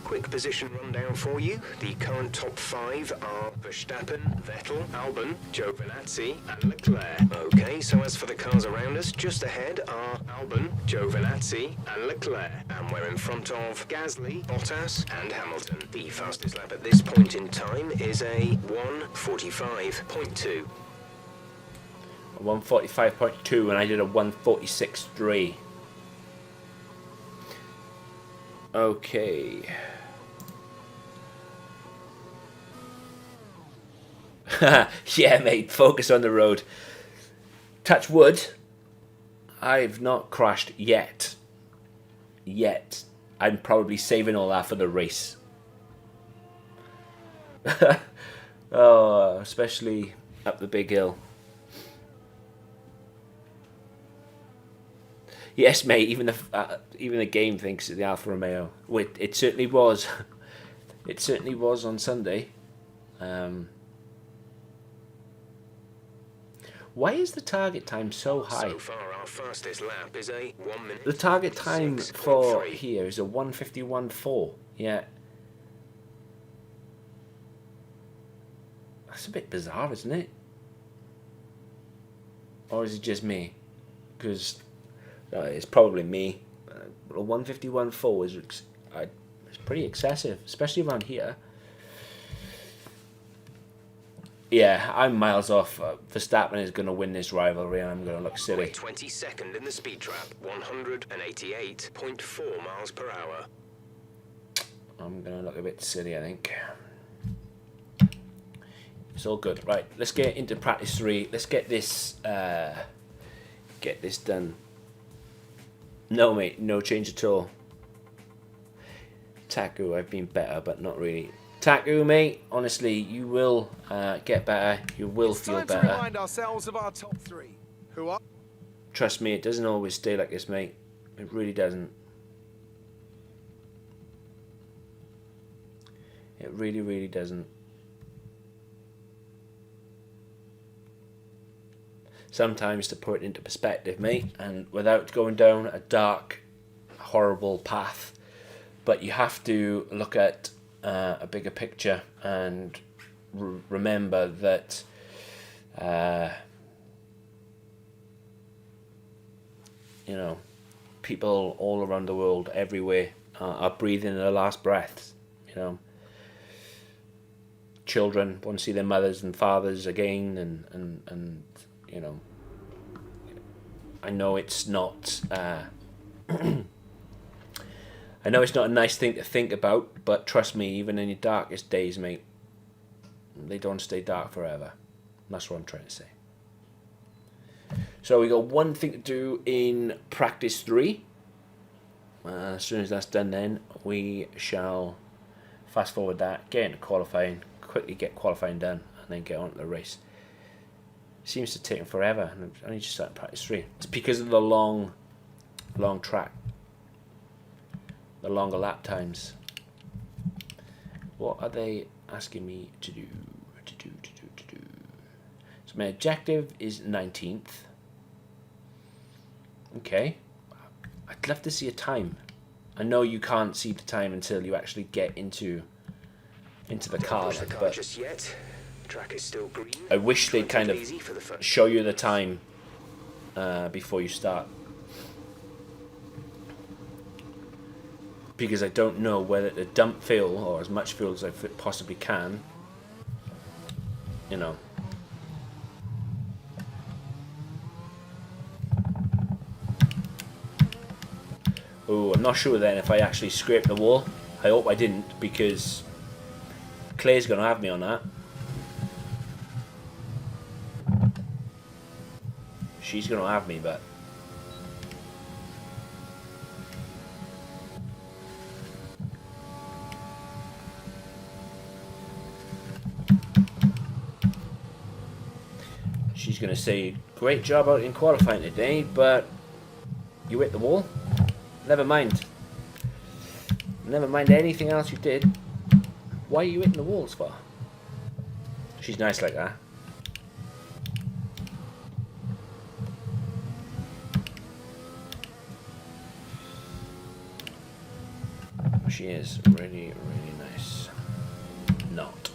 Quick position rundown for you. The current top 5 are Verstappen, Vettel, Albon, Giovinazzi and Leclerc. Okay, so as for the cars around us, just ahead are Albon, Giovinazzi and Leclerc. And we're in front of Gasly, Bottas and Hamilton. The fastest lap at this point in time is a 1:45.2. 1:45.2 and I did a 1:46.3. Okay. Yeah, mate, focus on the road. Touch wood. I've not crashed yet. I'm probably saving all that for the race. Oh, especially up the big hill. Yes, mate. Even the game thinks it's the Alfa Romeo. It certainly was. It certainly was on Sunday. Why is the target time so high? So far, our fastest lap is a 1 minute. The target time for here is a 1:51.4. Yeah. That's a bit bizarre, isn't it? Or is it just me? Because it's probably me. A 1:51.4 is it's pretty excessive, especially around here. Yeah, I'm miles off. Verstappen is going to win this rivalry, and I'm going to look silly. 22nd in the speed trap, 188.4 miles per hour. I'm going to look a bit silly, I think. It's all good. Right, let's get into practice 3. Let's get this done. No, mate, no change at all. Taku, I've been better, but not really. Taku, mate, honestly, you will get better. You will feel better. To remind ourselves of our top 3. Who are? Trust me, it doesn't always stay like this, mate. It really doesn't. It really, really doesn't. Sometimes, to put it into perspective, mate, and without going down a dark, horrible path, but you have to look at a bigger picture and remember that you know, people all around the world, everywhere, are breathing their last breaths. You know, children want to see their mothers and fathers again, and you know, I know it's not I know it's not a nice thing to think about, but trust me, even in your darkest days, mate, they don't stay dark forever. That's what I'm trying to say. So we got one thing to do in practice 3. As soon as that's done, then we shall fast forward that, get into qualifying, quickly get qualifying done, and then get on to the race. Seems to take forever, and I only just started practice 3. It's because of the long track, the longer lap times. What are they asking me to do? So my objective is 19th. Okay, I'd love to see a time. I know you can't see the time until you actually get into the car, but just yet. Track is still green. I wish they'd kind of show you the time before you start, because I don't know whether to dump fuel or as much fuel as I possibly can. You know. Oh, I'm not sure then if I actually scraped the wall. I hope I didn't, because Clay's going to have me on that. She's going to have me, but she's going to say, great job out in qualifying today, but you hit the wall. Never mind. Never mind anything else you did. Why are you hitting the walls for? She's nice like that. She is really, really nice. Not.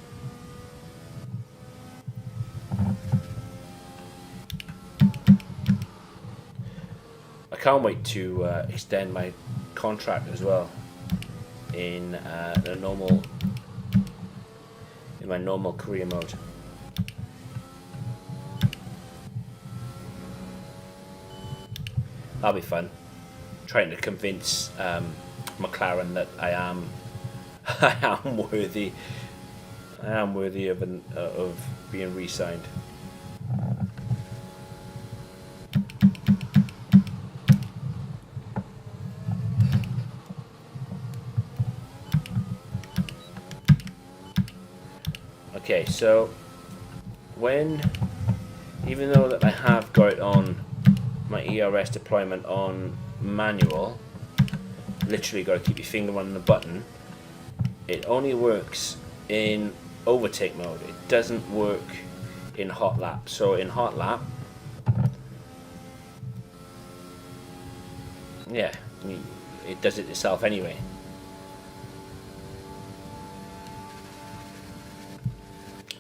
I can't wait to extend my contract as well in my normal career mode. That'll be fun. Trying to convince McLaren that I am worthy of being re-signed. Okay, so even though that I have got it on my ERS deployment on manual, literally got to keep your finger on the button, it only works in overtake mode. It doesn't work in hot lap. So in hot lap, yeah, it does it itself anyway.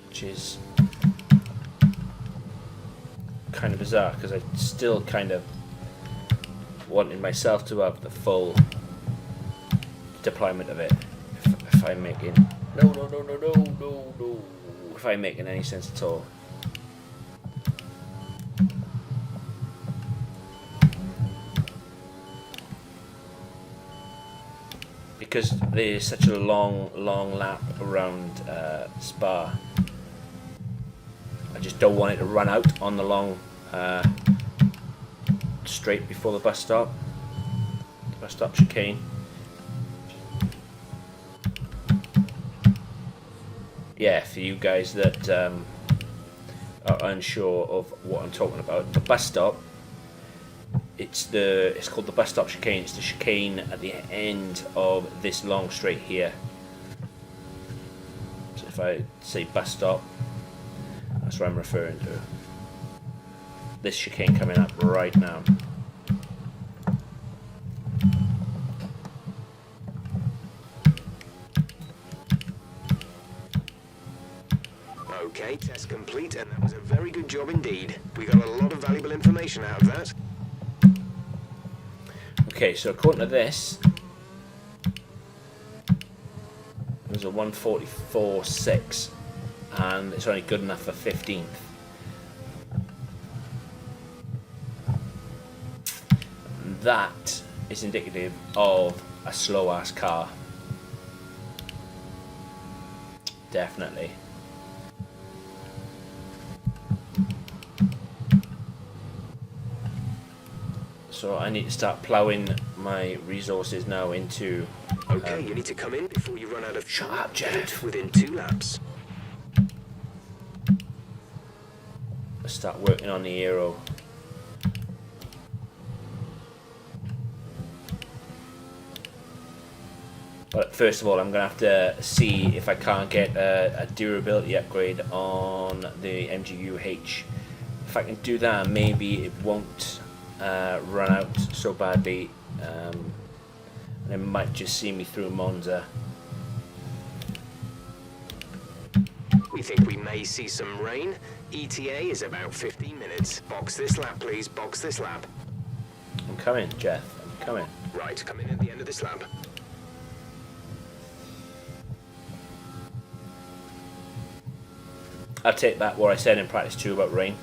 Which is kind of bizarre, because I still kind of wanted myself to have the full deployment of it. If I'm making no. If if I'm making any sense at all. Because there's such a long lap around Spa, I just don't want it to run out on the long straight before the bus stop chicane. Yeah, for you guys that are unsure of what I'm talking about, the bus stop, it's called the bus stop chicane. It's the chicane at the end of this long straight here. So if I say bus stop, that's what I'm referring to. This chicane coming up right now. Okay, test complete, and that was a very good job indeed. We got a lot of valuable information out of that. Okay, so according to this, there's a 144.6, and it's only good enough for 15th. That is indicative of a slow-ass car. Definitely. So I need to start ploughing my resources now into... Okay, you need to come in before you run out of... Shut up, Jeff. Within 2 laps. Start working on the aero. But first of all, I'm going to have to see if I can't get a durability upgrade on the MGU-H. If I can do that, maybe it won't run out so badly, and it might just see me through Monza. We think we may see some rain. ETA is about 15 minutes. Box this lap, please. Box this lap. I'm coming, Jeff. I'm coming. Right, come in at the end of this lap. I'll take back what I said in practice 2 about rain.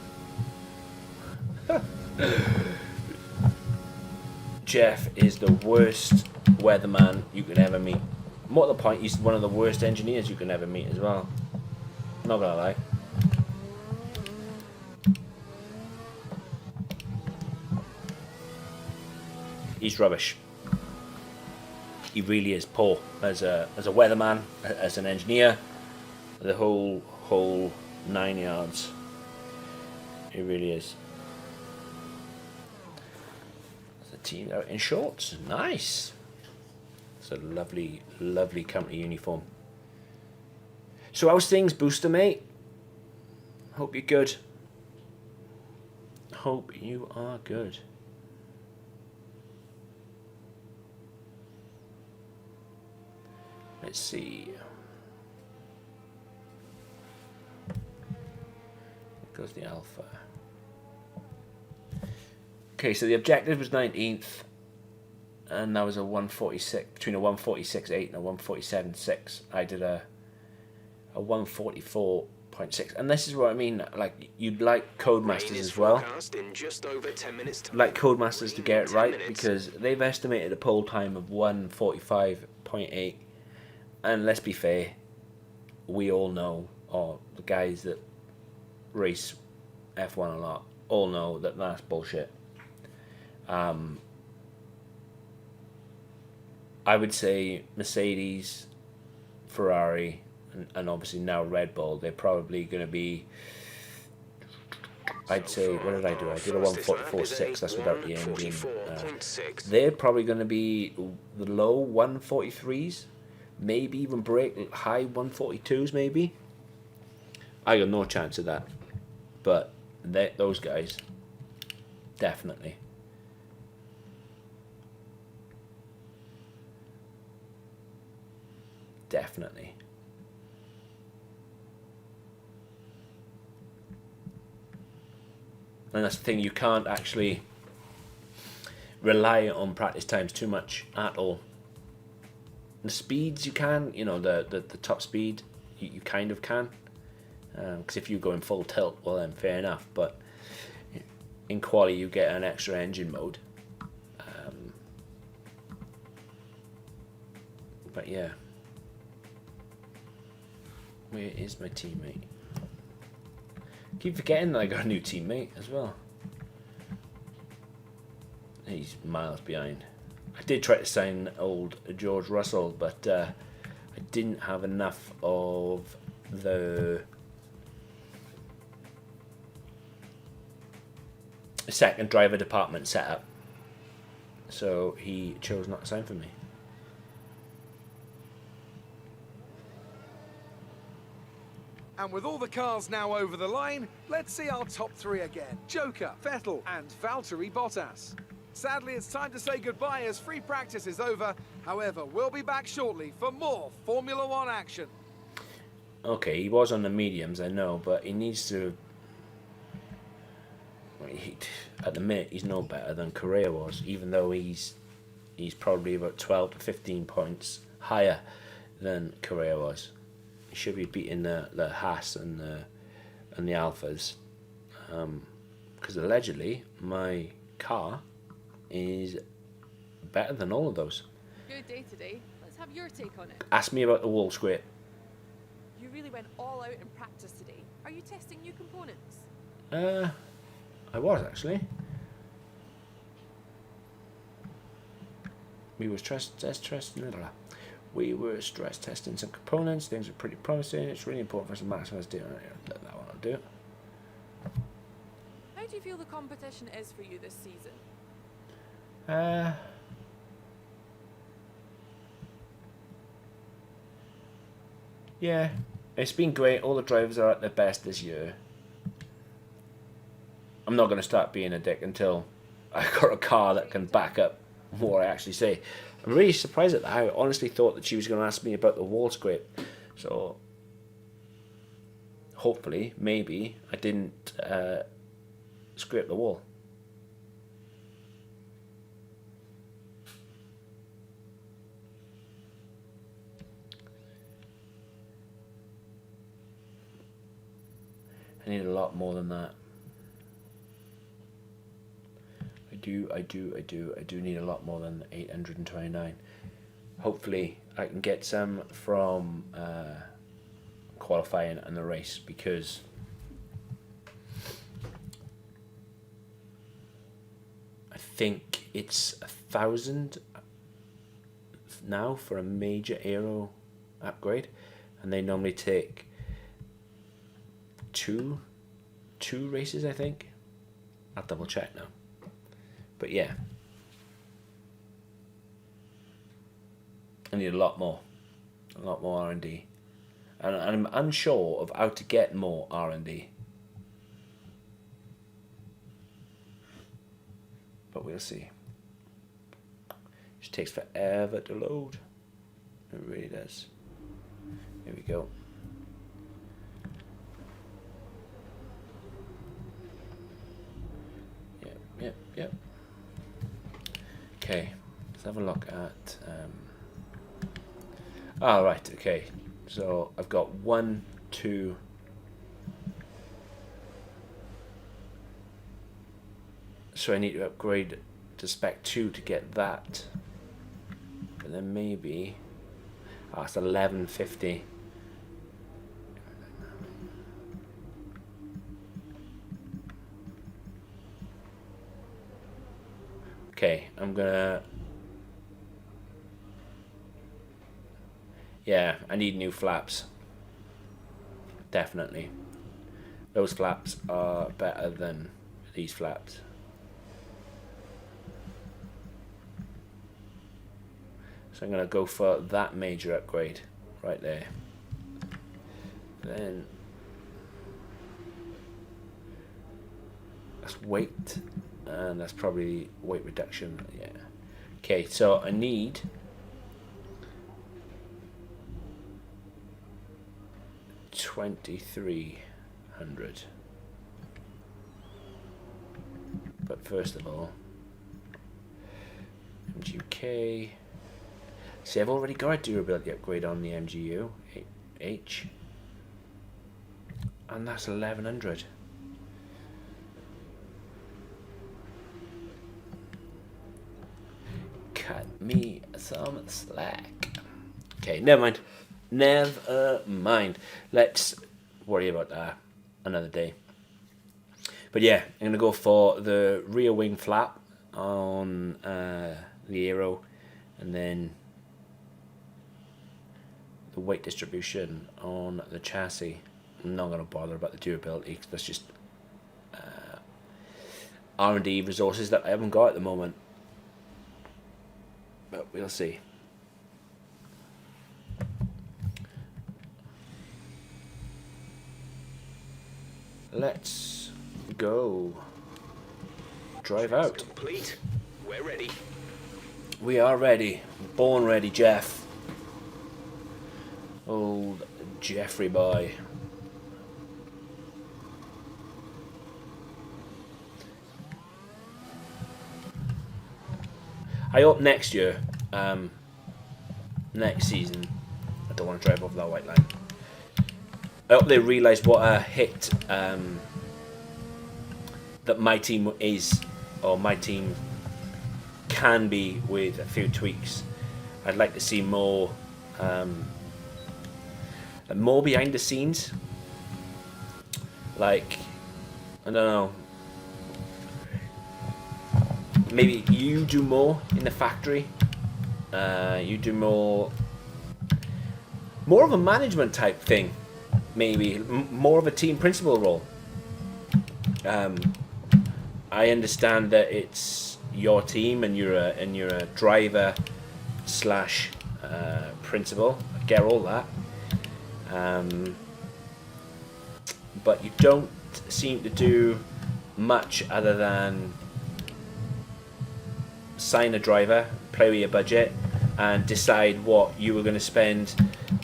Jeff is the worst weatherman you can ever meet. More to the point, he's one of the worst engineers you can ever meet as well. Not gonna lie. He's rubbish. He really is poor as a weatherman, as an engineer, the whole 9 yards. He really is. The team out in shorts, nice. It's a lovely company uniform. So how's things, Booster mate? Hope you're good. Hope you are good. Let's see. There goes the Alpha. Okay, so the objective was 19th, and that was a 146, between a 146.8 and a 147.6. I did a 144.6, and this is what I mean. Like, you'd like Codemasters as well. In just over 10 minutes time. Like Codemasters to get it right, because they've estimated a pole time of 145.8, and let's be fair, we all know, or the guys that race F1 a lot all know that that's bullshit. I would say Mercedes, Ferrari, and obviously now Red Bull, they're probably going to be, I'd say, what did I do? I did a 144.6, that's without the engine. They're probably going to be the low 143s, maybe even break high 142s maybe. I got no chance of that, but those guys, definitely. Definitely. And that's the thing, you can't actually rely on practice times too much at all. The speeds you can, you know, the top speed, you kind of can. Because if you go in full tilt, well then fair enough. But in quali you get an extra engine mode. But yeah. Where is my teammate? Keep forgetting that I got a new teammate as well. He's miles behind. I did try to sign old George Russell, but I didn't have enough of the second driver department set up. So he chose not to sign for me. And with all the cars now over the line, let's see our top three again. Joker, Vettel, and Valtteri Bottas. Sadly, it's time to say goodbye as free practice is over. However, we'll be back shortly for more Formula One action. Okay, he was on the mediums, I know, but he needs to... At the minute, he's no better than Correa was, even though he's probably about 12 to 15 points higher than Correa was. He should be beating the Haas and the Alphas, because allegedly my car is better than all of those. Good day today. Let's have your take on it. Ask me about the wall scrape. You really went all out in practice today. Are you testing new components? I was actually. We were stress testing some components. Things are pretty promising. It's really important for us to maximize data. That one I'll do. How do you feel the competition is for you this season? Yeah, it's been great. All the drivers are at their best this year. I'm not going to start being a dick until I got a car that can back up what I actually say. I'm really surprised at that. I honestly thought that she was going to ask me about the wall scrape. So, hopefully, maybe, I didn't scrape the wall. I need a lot more than that. I do need a lot more than 829. Hopefully I can get some from qualifying and the race, because I think it's 1,000 now for a major aero upgrade, and they normally take two races, I think. I'll double check now. But yeah, I need a lot more R&D, and I'm unsure of how to get more R&D. But we'll see. It just takes forever to load. It really does. Here we go. Yep. Okay, let's have a look at. Right. Okay, so I've got 1, 2. So I need to upgrade to spec 2 to get that. But then maybe. It's 1150. Okay, I'm gonna... Yeah, I need new flaps. Definitely. Those flaps are better than these flaps. So I'm gonna go for that major upgrade right there. Then that's weight. And that's probably weight reduction, yeah. Okay, so I need 2,300. But first of all, MGUK. See, I've already got a durability upgrade on the MGU H. And that's 1100. Cut me some slack. Okay, never mind. Never mind. Let's worry about that another day. But yeah, I'm going to go for the rear wing flap on the aero, and then the weight distribution on the chassis. I'm not going to bother about the durability because that's just R&D resources that I haven't got at the moment. But we'll see. Let's go. Drive out. Complete. We're ready. We are ready. Born ready, Jeff. Old Jeffrey boy. I hope next year, next season, I don't want to drive over that white line. I hope they realise what a hit that my team is, or my team can be with a few tweaks. I'd like to see more behind the scenes. Like, I don't know, maybe you do more in the factory. You do more of a management type thing. Maybe more of a team principal role. I understand that it's your team and you're a driver slash principal. I get all that. But you don't seem to do much other than sign a driver, play with your budget, and decide what you were going to spend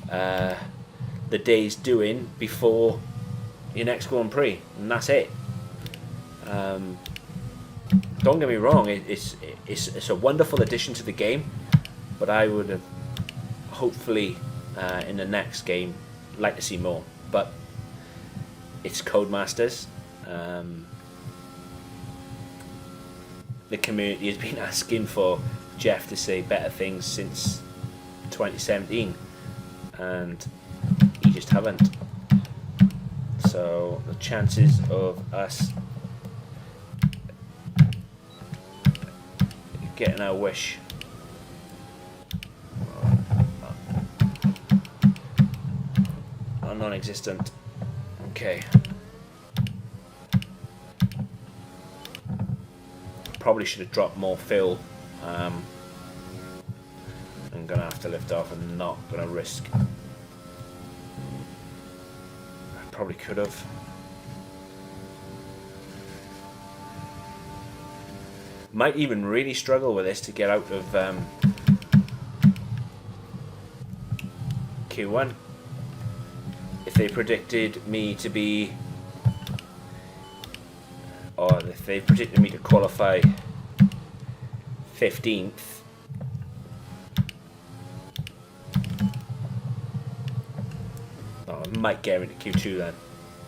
the days doing before your next Grand Prix, and that's it. Don't get me wrong, it's a wonderful addition to the game, but I would have hopefully in the next game like to see more. But it's Codemasters. The community has been asking for Jeff to say better things since 2017, and he just haven't. So the chances of us getting our wish are non-existent. Okay. Probably should have dropped more fill. I'm gonna have to lift off and not gonna risk. I probably could have. Might even really struggle with this to get out of Q1. If they predicted me to be, or if they predicted me to qualify 15th, I might get into Q2 then.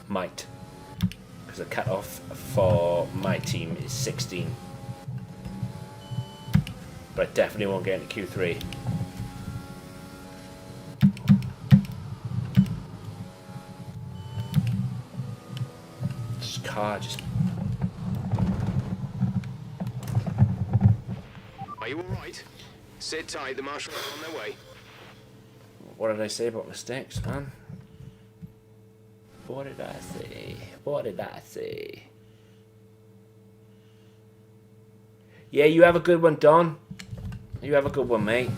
Might. Because the cut-off for my team is 16. But I definitely won't get into Q3. This car just... Are you alright? Sit tight, the marshals are on their way. What did I say about mistakes, man? What did I say? What did I say? Yeah, you have a good one, Don. You have a good one, mate.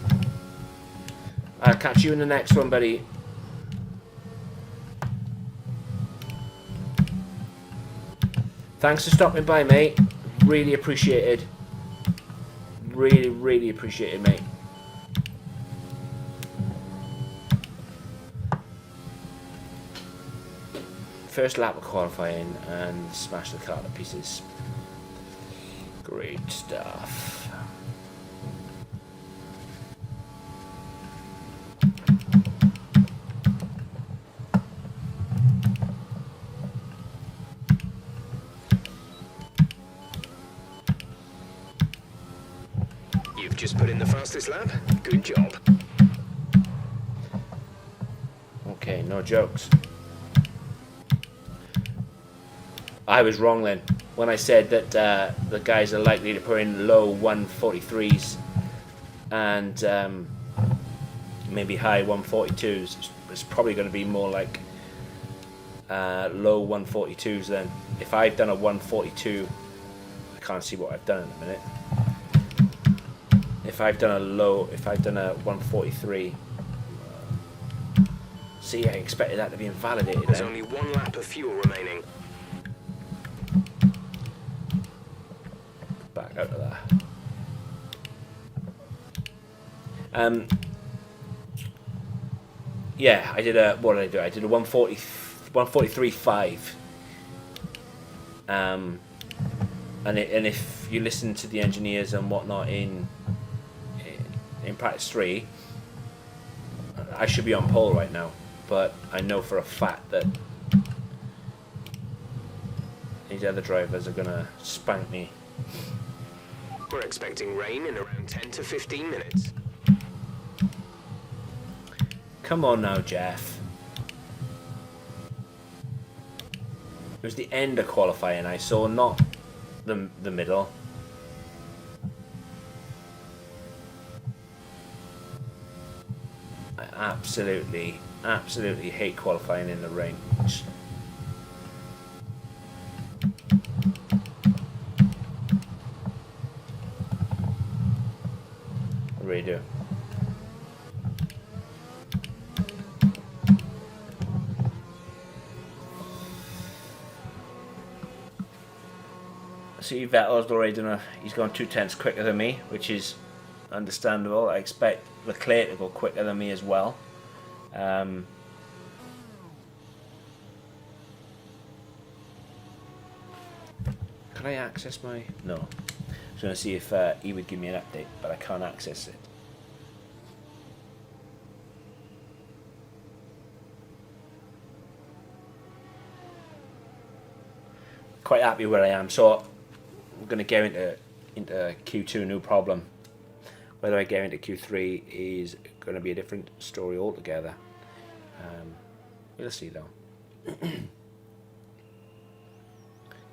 I'll catch you in the next one, buddy. Thanks for stopping by, mate. Really appreciated. Really, really appreciated, mate. First lap of qualifying and smash the car to pieces. Great stuff. just put in the fastest lap. Good job. Okay, no jokes. I was wrong then when I said that the guys are likely to put in low 143s and maybe high 142s. It's probably going to be more like low 142s then. If I've done a 142, I can't see what I've done in a minute. If I've done a 143, see, I expected that to be invalidated. There's only one lap of fuel remaining. Back out of that. Yeah, I did a, what did I do? I did a 143.5. And if you listen to the engineers and whatnot in practice 3, I should be on pole right now, but I know for a fact that these other drivers are gonna spank me. We're expecting rain in around 10 to 15 minutes. Come on now, Jeff. It was the end of qualifying I saw, not the middle. I absolutely hate qualifying in the rain. I really do. See, Vettel's already done he's gone 2/10 quicker than me, which is understandable. I expect Leclerc to go quicker than me as well. Can I access my... No. I was going to see if he would give me an update, but I can't access it. Quite happy where I am, so I'm going to go into Q2, no problem. Whether I go into Q3 is going to be a different story altogether. We'll see though.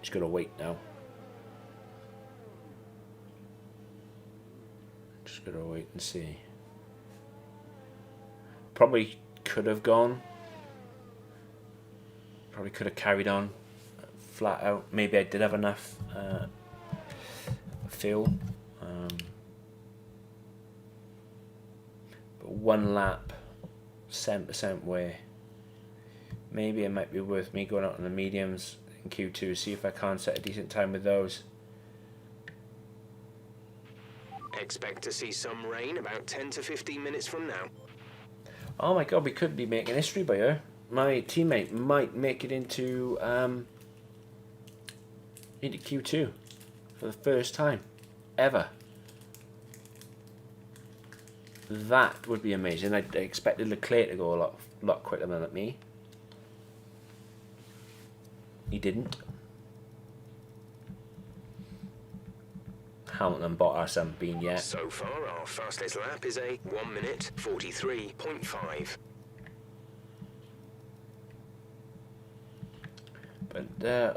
Just got to wait now. Just got to wait and see. Probably could have gone. Probably could have carried on flat out. Maybe I did have enough fuel. But one lap, 7% way. Maybe it might be worth me going out on the mediums in Q2, see if I can set a decent time with those. Expect to see some rain about 10 to 15 minutes from now. Oh my god, we could be making history by here. My teammate might make it into Q2 for the first time ever. That would be amazing. I expected Leclerc to go a lot quicker than me. He didn't. Hamilton and Bottas haven't been yet. So far, our fastest lap is a 1 minute 43.5. But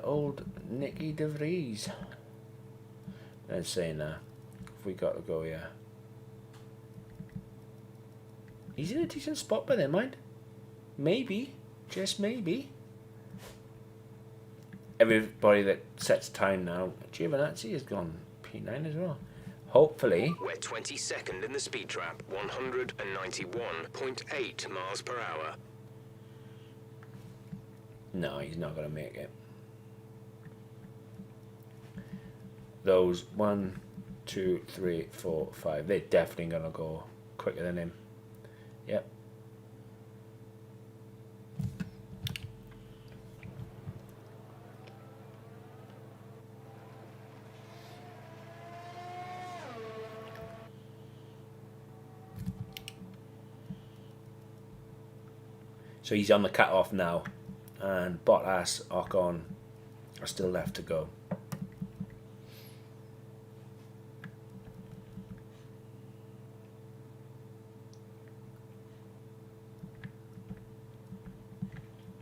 old Nicky De Vries. Let's say now, if we got to go here. He's in a decent spot by then, mind. Maybe, just maybe. Everybody that sets time now, Giovinazzi has gone P9 as well. Hopefully. We're 22nd in the speed trap, 191.8 miles per hour. No, he's not going to make it. Those 1, 2, 3, 4, 5, they're definitely going to go quicker than him. Yep. So he's on the cut-off now, and Bottas, Ocon are still left to go.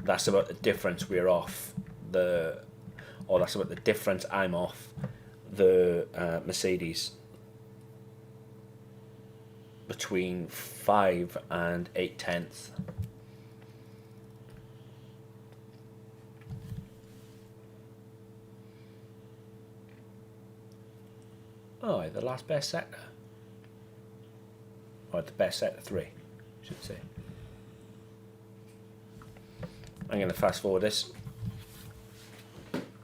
that's about the difference we're off the, or that's about the difference I'm off the Mercedes between 5 and 8/10. Oh, the last best sector. Or the best sector 3, I should say. I'm going to fast forward this.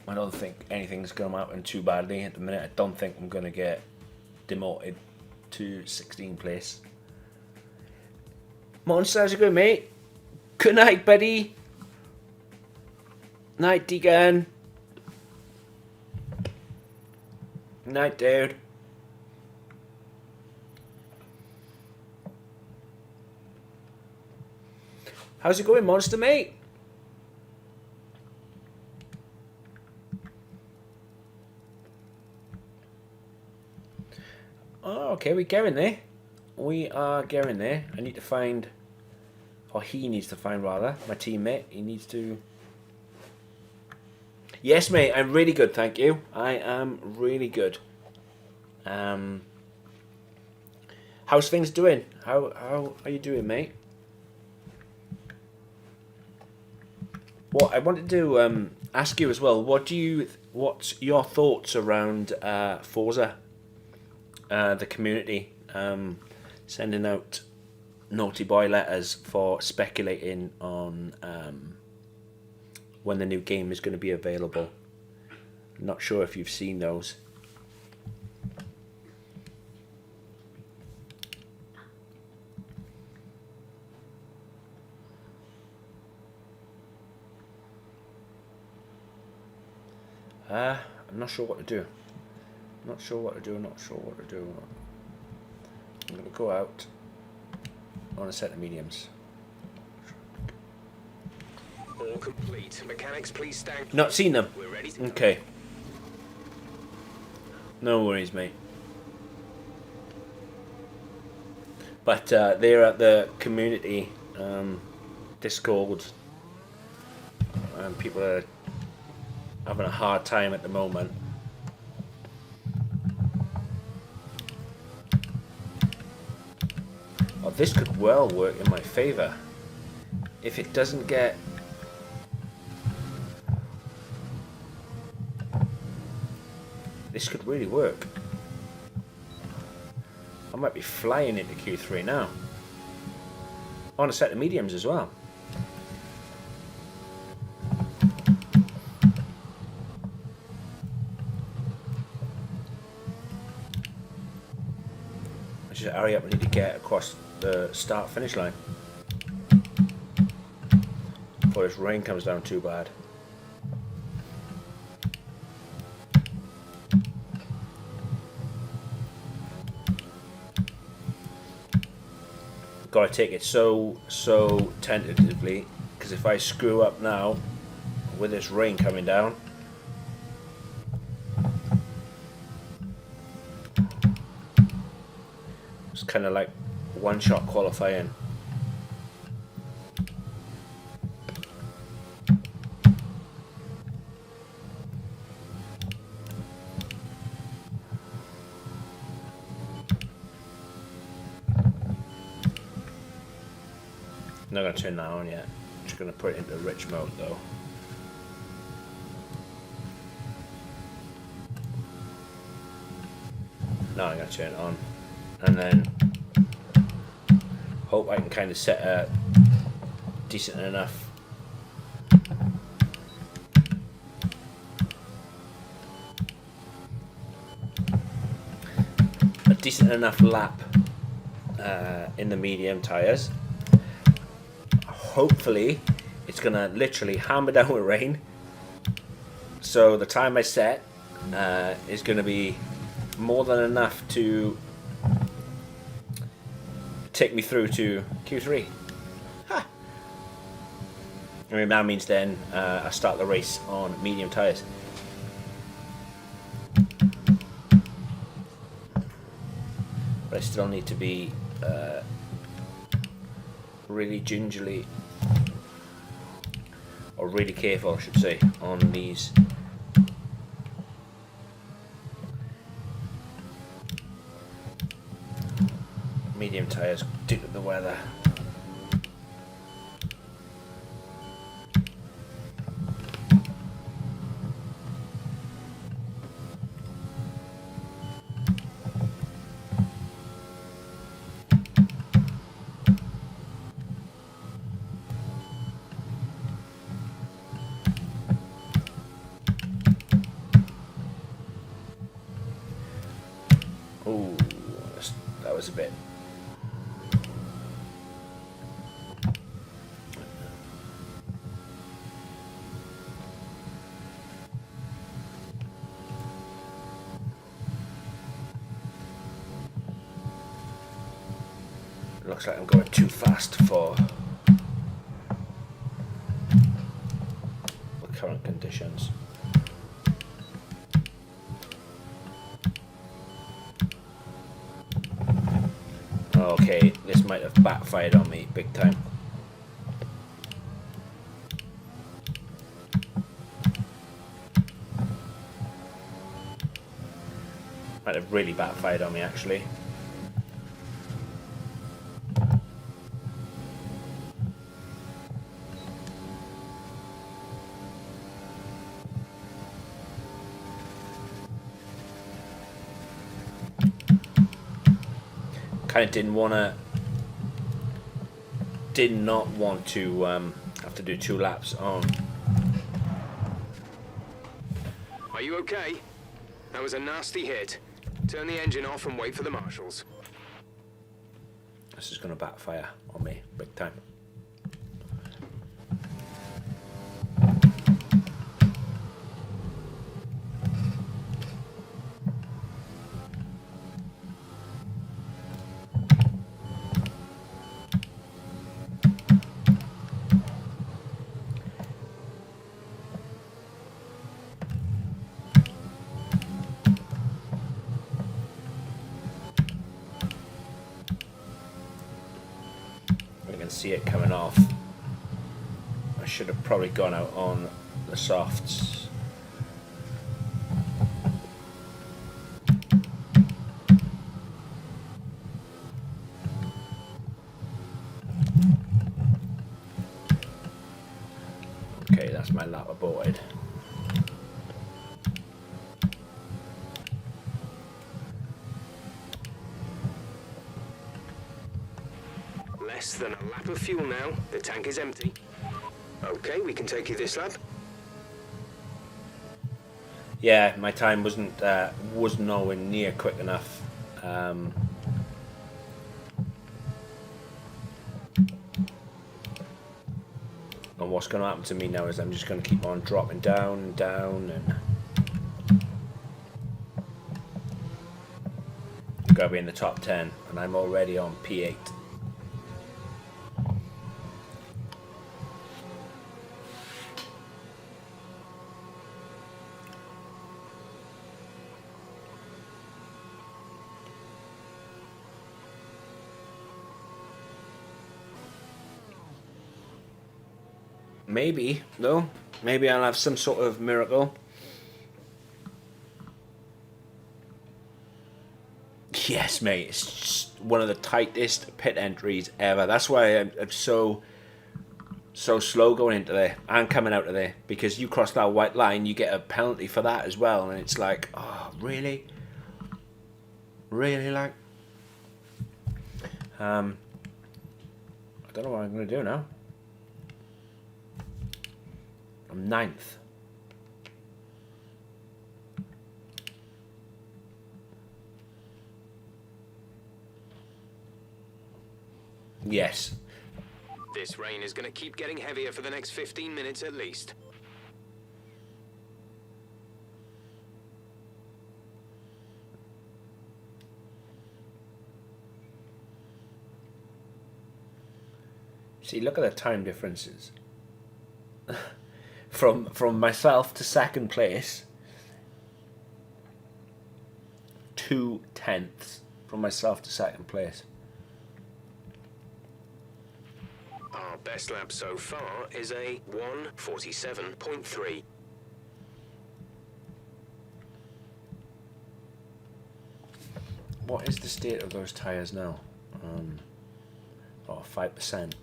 I don't think anything's going to happen too badly at the minute. I don't think I'm going to get demoted to 16th place. Monster, how's it going, mate? Good night, buddy. Night, Deacon. Night, dude. How's it going, Monster, mate? Oh, okay, we're getting there. We are getting there. I need to find, or he needs to find rather, my teammate. He needs to... Yes, mate, I'm really good, thank you. I am really good. How's things doing? How are you doing, mate? What I wanted to ask you as well, what's your thoughts around Forza, the community, sending out naughty boy letters for speculating on when the new game is going to be available? I'm not sure if you've seen those. I'm not sure what to do. Not sure what to do. Not sure what to do. I'm going to go out on a set of mediums. All complete. Mechanics, please stand. Not seen them. We're ready to go. Okay. No worries, mate. But they're at the community Discord, and people are having a hard time at the moment. Oh, this could well work in my favour. If it doesn't get... This could really work. I might be flying into Q3 now. On a set of mediums as well. I should hurry up and need to get across the start finish line before this rain comes down too bad. Gotta take it so tentatively, because if I screw up now with this rain coming down, it's kind of like one shot qualifying. I'm not going to turn that on yet. I'm just going to put it into rich mode though. Now I'm going to turn it on. And then hope I can kind of set a decent enough lap in the medium tyres. Hopefully it's gonna literally hammer down with rain, so the time I set is gonna be more than enough to take me through to Q3. Ha! I mean, that means then I start the race on medium tyres. But I still need to be really gingerly or really careful I should say, on these. Medium tyres due to the weather. Oh, that was a bit. Looks like I'm going too fast for the current conditions. Okay, this might have backfired on me big time. Might have really backfired on me actually. Kind of did not want to have to do 2 laps on. Are you okay? That was a nasty hit. Turn the engine off and wait for the marshals. This is going to backfire on me big time. See it coming off. I should have probably gone out on the softs. Okay, that's my lap aborted. Less than a lap of fuel now. The tank is empty. Okay, we can take you this lap. Yeah, my time wasn't nowhere near quick enough. And what's going to happen to me now is I'm just going to keep on dropping down and down, and I'm going to be in the top 10, and I'm already on P8. Maybe, though. Maybe I'll have some sort of miracle. Yes, mate. It's just one of the tightest pit entries ever. That's why I'm so slow going into there and coming out of there. Because you cross that white line, you get a penalty for that as well. And it's like, oh, really? Really, like? I don't know what I'm going to do now. I'm 9th. Yes. This rain is going to keep getting heavier for the next 15 minutes at least. See, look at the time differences. From myself to 2nd place, 2/10 from myself to 2nd place. Our best lap so far is a 1:47.3. What is the state of those tyres now? 5%.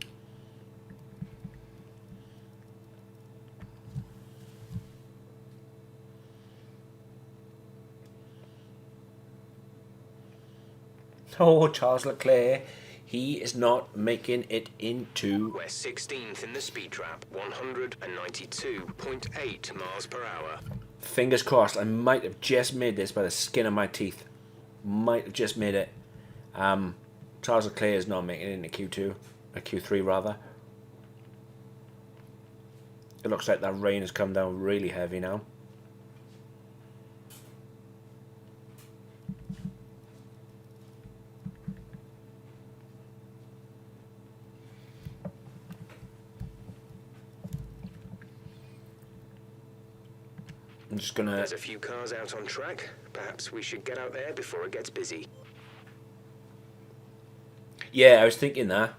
Oh, Charles Leclerc, he is not making it into... We're 16th in the speed trap, 192.8 miles per hour. Fingers crossed, I might have just made this by the skin of my teeth. Might have just made it. Charles Leclerc is not making it into Q2, or Q3 rather. It looks like that rain has come down really heavy now. I'm just gonna... There's a few cars out on track. Perhaps we should get out there before it gets busy. Yeah, I was thinking that.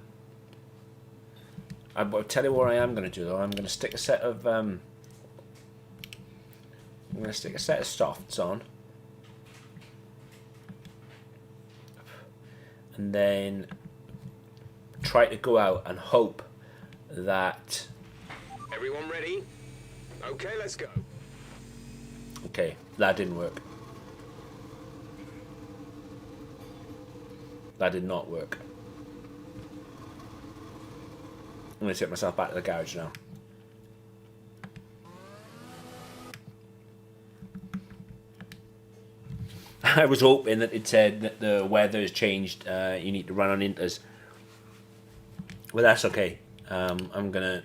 I'll tell you what I am going to do though. I'm going to stick a set of softs on, and then try to go out and hope that. Everyone ready? Okay, let's go. Okay, that didn't work. That did not work. I'm going to take myself back to the garage now. I was hoping that it said that the weather has changed. You need to run on inters. Well, that's okay. I'm going to...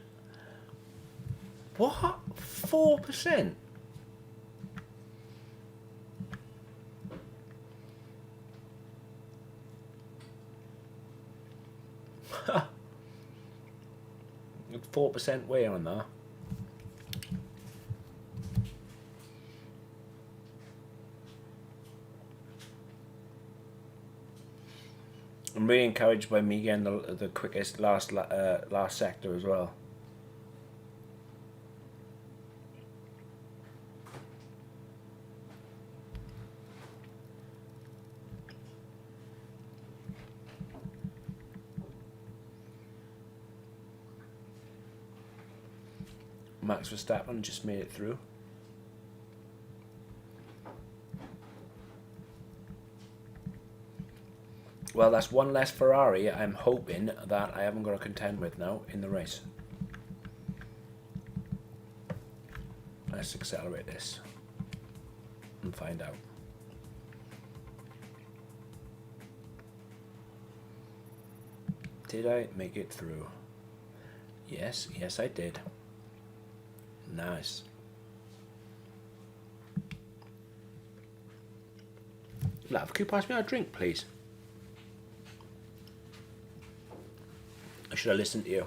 What? 4%? Huh. 4% wear on that. I'm really encouraged by me getting the quickest last sector as well. Max Verstappen just made it through. Well, that's one less Ferrari I'm hoping that I haven't got to contend with now in the race. Let's accelerate this and find out. Did I make it through? Yes, yes I did. Nice. Love, could you pass me a drink, please? Or should I listen to you?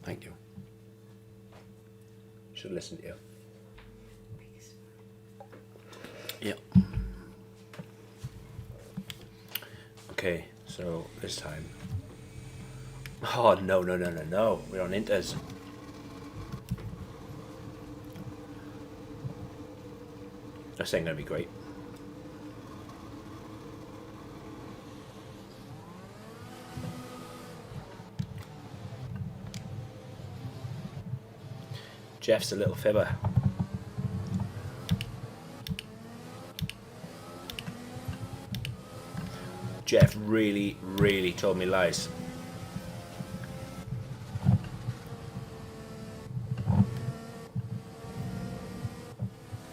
Thank you. Should listen to you. Yeah. Okay, so this time. Oh, no. We're on inters. This ain't going to be great. Jeff's a little fibber. Jeff really told me lies.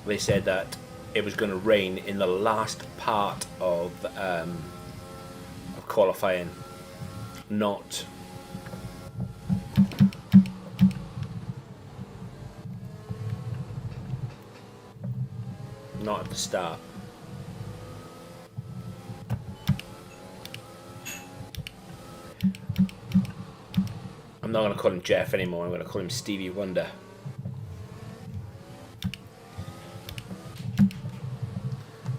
They said that it was going to rain in the last part of qualifying, not at the start. I'm not going to call him Jeff anymore. I'm going to call him Stevie Wonder.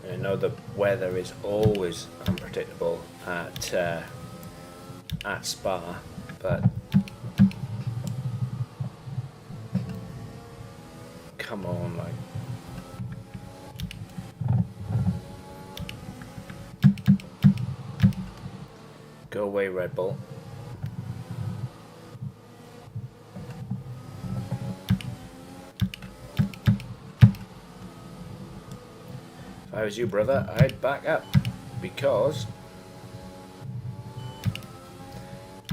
I know the weather is always unpredictable at at Spa, but come on, like. Go away, Red Bull. If I was you, brother, I'd back up, because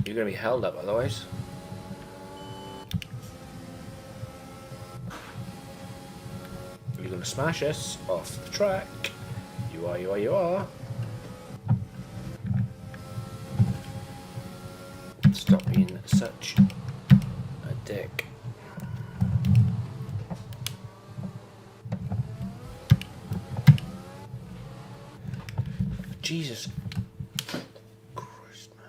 you're going to be held up otherwise. You're going to smash us off the track. You are, you are, you are. Stop being such a dick. Jesus Christ, man.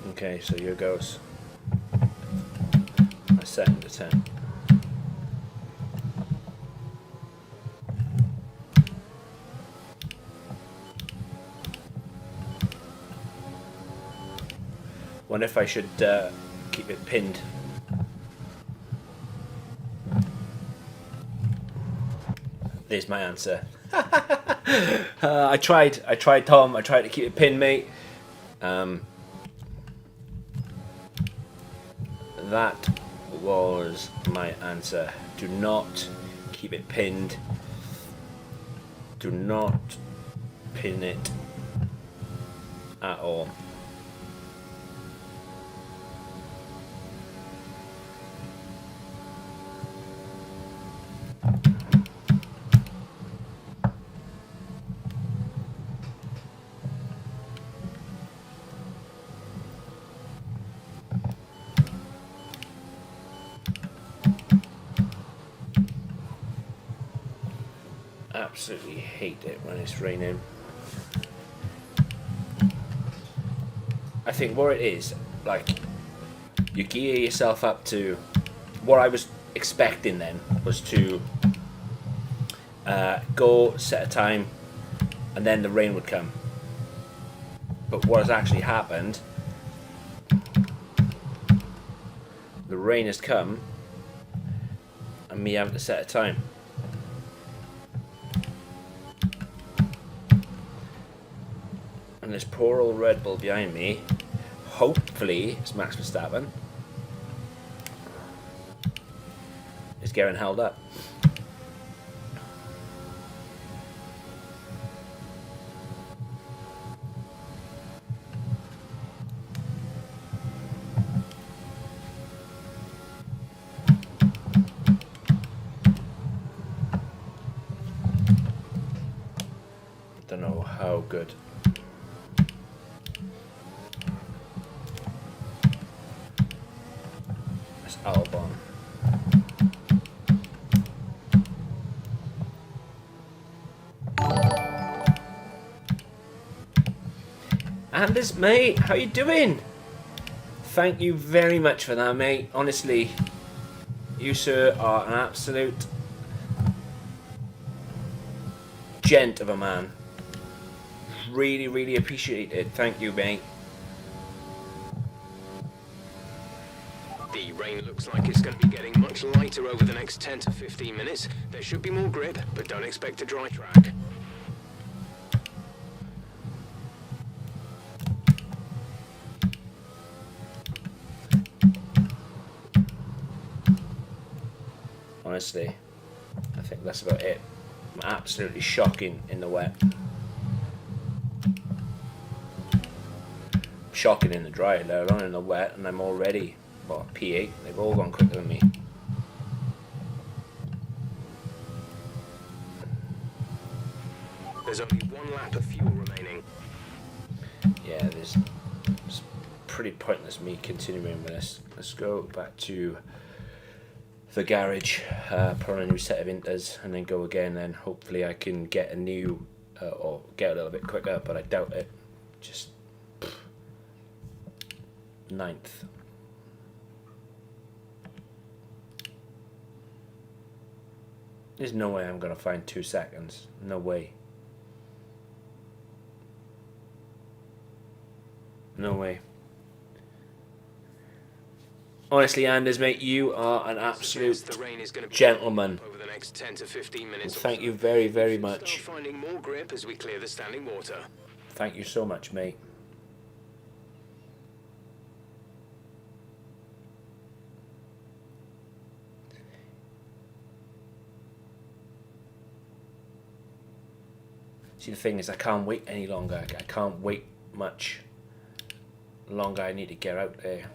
Okay, so here goes. A second attempt. Wonder if I should keep it pinned. There's my answer. I tried, Tom. I tried to keep it pinned, mate. That was my answer. Do not keep it pinned. Do not pin it at all. Absolutely hate it when it's raining. I think what it is, like, you gear yourself up to what I was expecting then was to go, set a time, and then the rain would come. But what has actually happened, the rain has come and me having to set a time. And this poor old Red Bull behind me, hopefully it's Max Verstappen, is getting held up. Don't know how good. Albon. Anders, mate, how you doing? Thank you very much for that, mate. Honestly, you sir are an absolute gent of a man. Really, really appreciate it. Thank you, mate. The rain looks like it's going to be getting much lighter over the next 10 to 15 minutes. There should be more grip, but don't expect a dry track. Honestly, I think that's about it. I'm absolutely shocking in the wet. Shocking in the dry, let alone in the wet, and I'm already, well, P8, they've all gone quicker than me. There's only one lap of fuel remaining. Yeah, it's pretty pointless me continuing with this. Let's go back to the garage, put on a new set of inters, and then go again, and hopefully I can get a new or get a little bit quicker, but I doubt it. Just 9th. There's no way I'm gonna find 2 seconds. No way. No way. Honestly, Anders, mate, you are an absolute gentleman. Over the next 10 to 15 minutes. Thank you very, very much. Start finding more grip as we clear the standing water. Thank you so much, mate. See, the thing is, I can't wait any longer. I can't wait much longer. I need to get out there.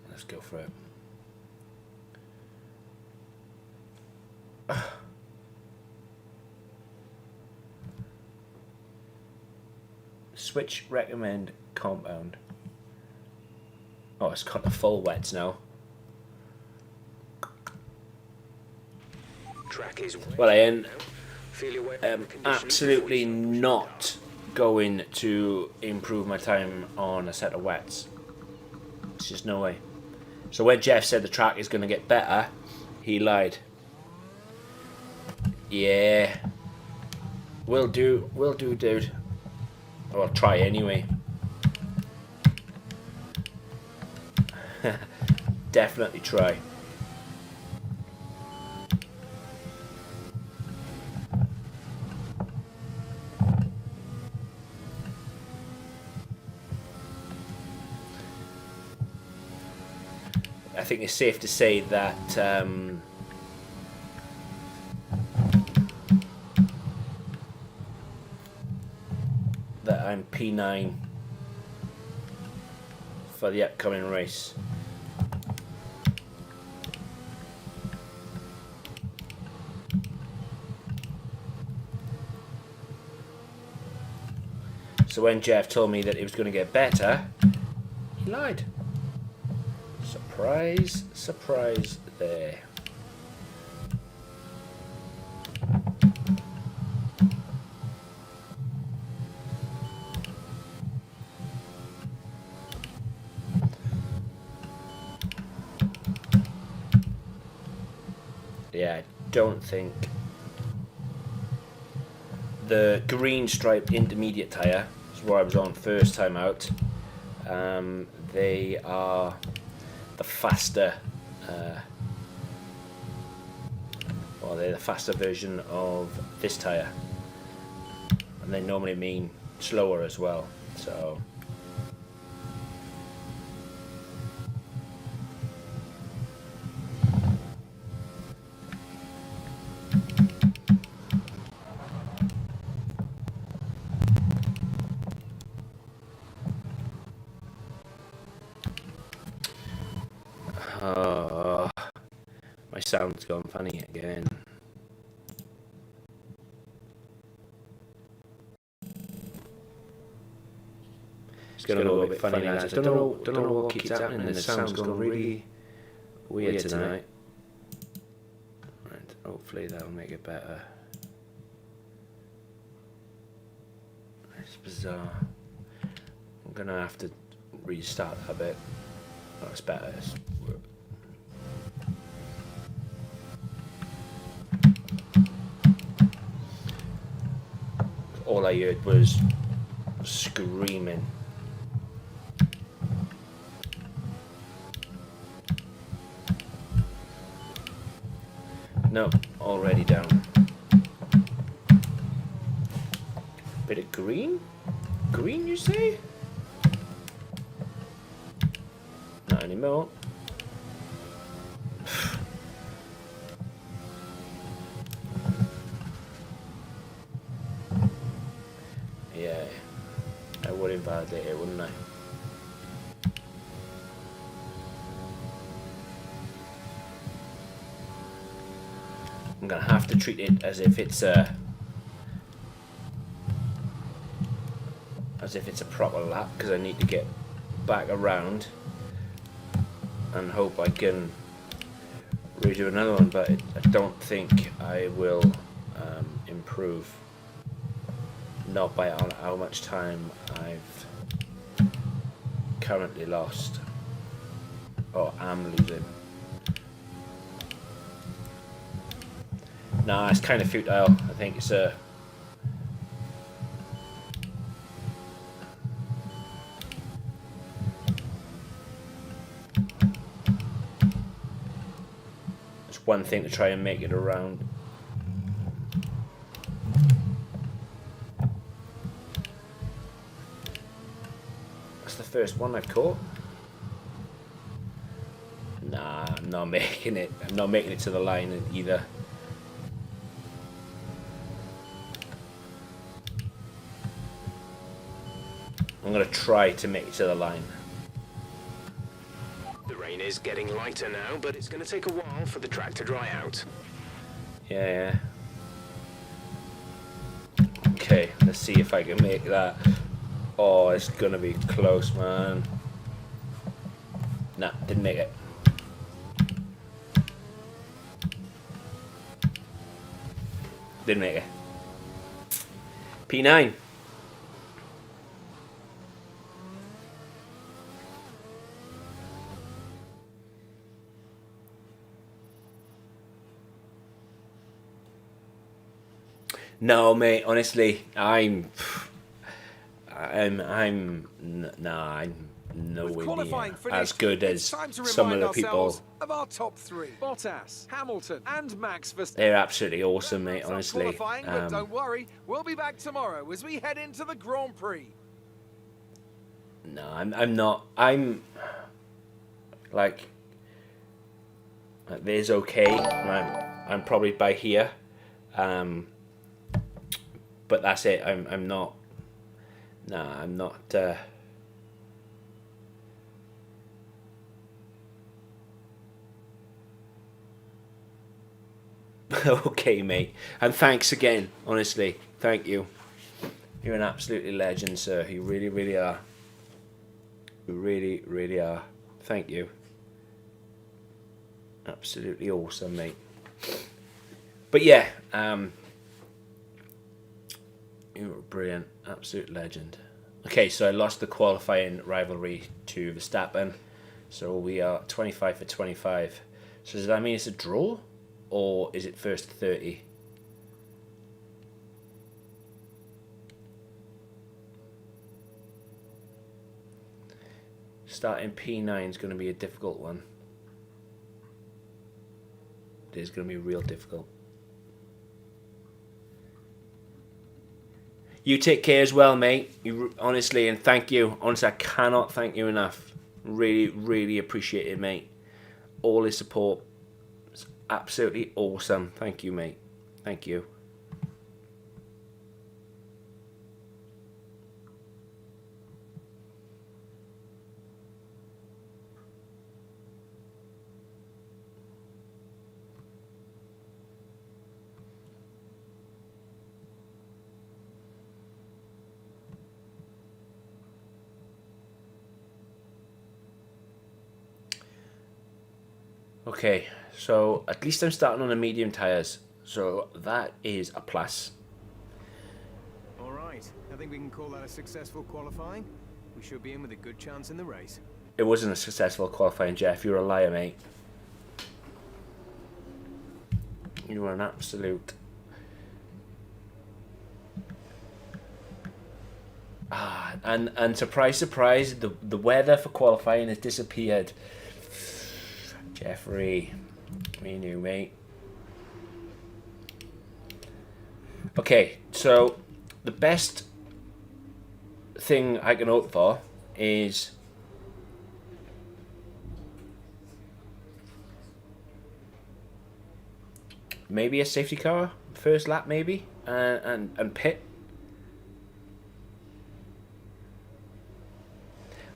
Let's go for it. Switch recommend compound. Oh, it's got the full wets now. Track is Well, I am am absolutely not going to improve my time on a set of wets. There's just no way. So when Jeff said the track is going to get better, he lied. Yeah. Will do, dude. I'll try anyway. Definitely try. I think it's safe to say that that I'm P9 for the upcoming race. So when Jeff told me that it was going to get better, he lied. Surprise, surprise there. Yeah, I don't think the green stripe intermediate tyre is where I was on first time out. They are the faster, well, they're the faster version of this tyre, and they normally mean slower as well. So my sound's gone funny again. It's going to go a bit funny, lads. I don't know what keeps happening. The sound's gone really weird tonight. Right, hopefully that'll make it better. It's bizarre. I'm going to have to restart that a bit. Oh, it's better. All I heard was screaming. No, already down. Bit of green? Green, you say? Not anymore. Yeah, I would invalidate it, wouldn't I? I'm gonna have to treat it as if it's a proper lap, because I need to get back around and hope I can redo another one, but I don't think I will improve. Not by how much time I've currently lost, or am losing. Nah, it's kind of futile. I think it's a... It's one thing to try and make it around. That's the first one I've caught. Nah, I'm not making it. I'm not making it to the line either. I'm going to try to make it to the line. The rain is getting lighter now, but it's going to take a while for the track to dry out. Yeah. Okay, let's see if I can make that. Oh, it's going to be close, man. Nah, didn't make it. Didn't make it. P9. No, mate. Honestly, I'm nowhere near as good as some of the people. Of our top three, Bottas, Hamilton, and Max Verstappen. They're absolutely awesome, mate. Honestly, But don't worry, we'll be back tomorrow as we head into the Grand Prix. no, I'm not. I'm like there's okay. I'm probably by here, but that's it. I'm not. Nah, I'm not. Okay, mate. And thanks again. Honestly, thank you. You're an absolutely legend, sir. You really, really are. You really, really are. Thank you. Absolutely awesome, mate. But yeah, you were brilliant. Absolute legend. Okay, so I lost the qualifying rivalry to Verstappen. So we are 25 for 25. So does that mean it's a draw? Or is it first 30? Starting P9 is going to be a difficult one. It is going to be real difficult. You take care as well, mate. You honestly, and thank you. Honestly, I cannot thank you enough. Really, really appreciate it, mate. All his support. It's absolutely awesome. Thank you, mate. Thank you. Okay, so at least I'm starting on the medium tyres, so that is a plus. All right, I think we can call that a successful qualifying. We should be in with a good chance in the race. It wasn't a successful qualifying, Jeff. You're a liar, mate. You are an absolute... and surprise, surprise, the weather for qualifying has disappeared. Jeffrey, me knew, mate. Okay, so the best thing I can hope for is maybe a safety car, first lap maybe, and pit.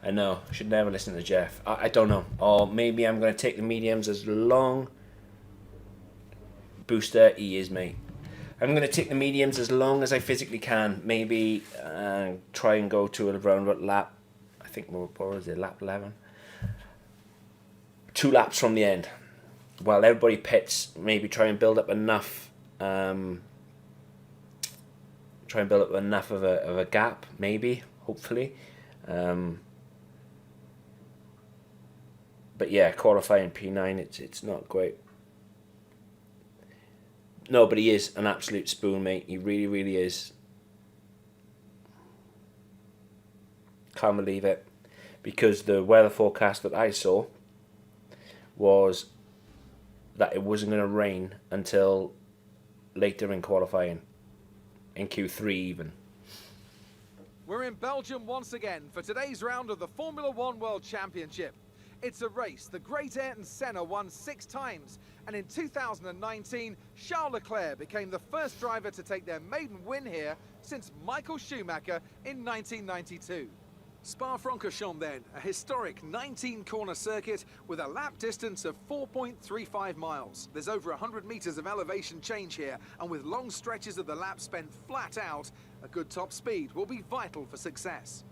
I know, I should never listen to Jeff. I don't know. Or maybe I'm going to take the mediums as long... Booster, he is, mate. I'm going to take the mediums as long as I physically can. Maybe try and go to around what lap... I think, what was it, lap 11? 2 laps from the end. while everybody pits, maybe try and build up enough. Try and build up enough of a gap, maybe, hopefully. But yeah, qualifying P9, it's not great. No, but he is an absolute spoon, mate. He really, really is. Can't believe it. Because the weather forecast that I saw was that it wasn't going to rain until later in qualifying. In Q3 even. We're in Belgium once again for today's round of the Formula One World Championship. It's a race the great Ayrton Senna won 6 times, and in 2019, Charles Leclerc became the first driver to take their maiden win here since Michael Schumacher in 1992. Spa Francorchamps then, a historic 19-corner circuit with a lap distance of 4.35 miles. There's over 100 meters of elevation change here, and with long stretches of the lap spent flat out, a good top speed will be vital for success.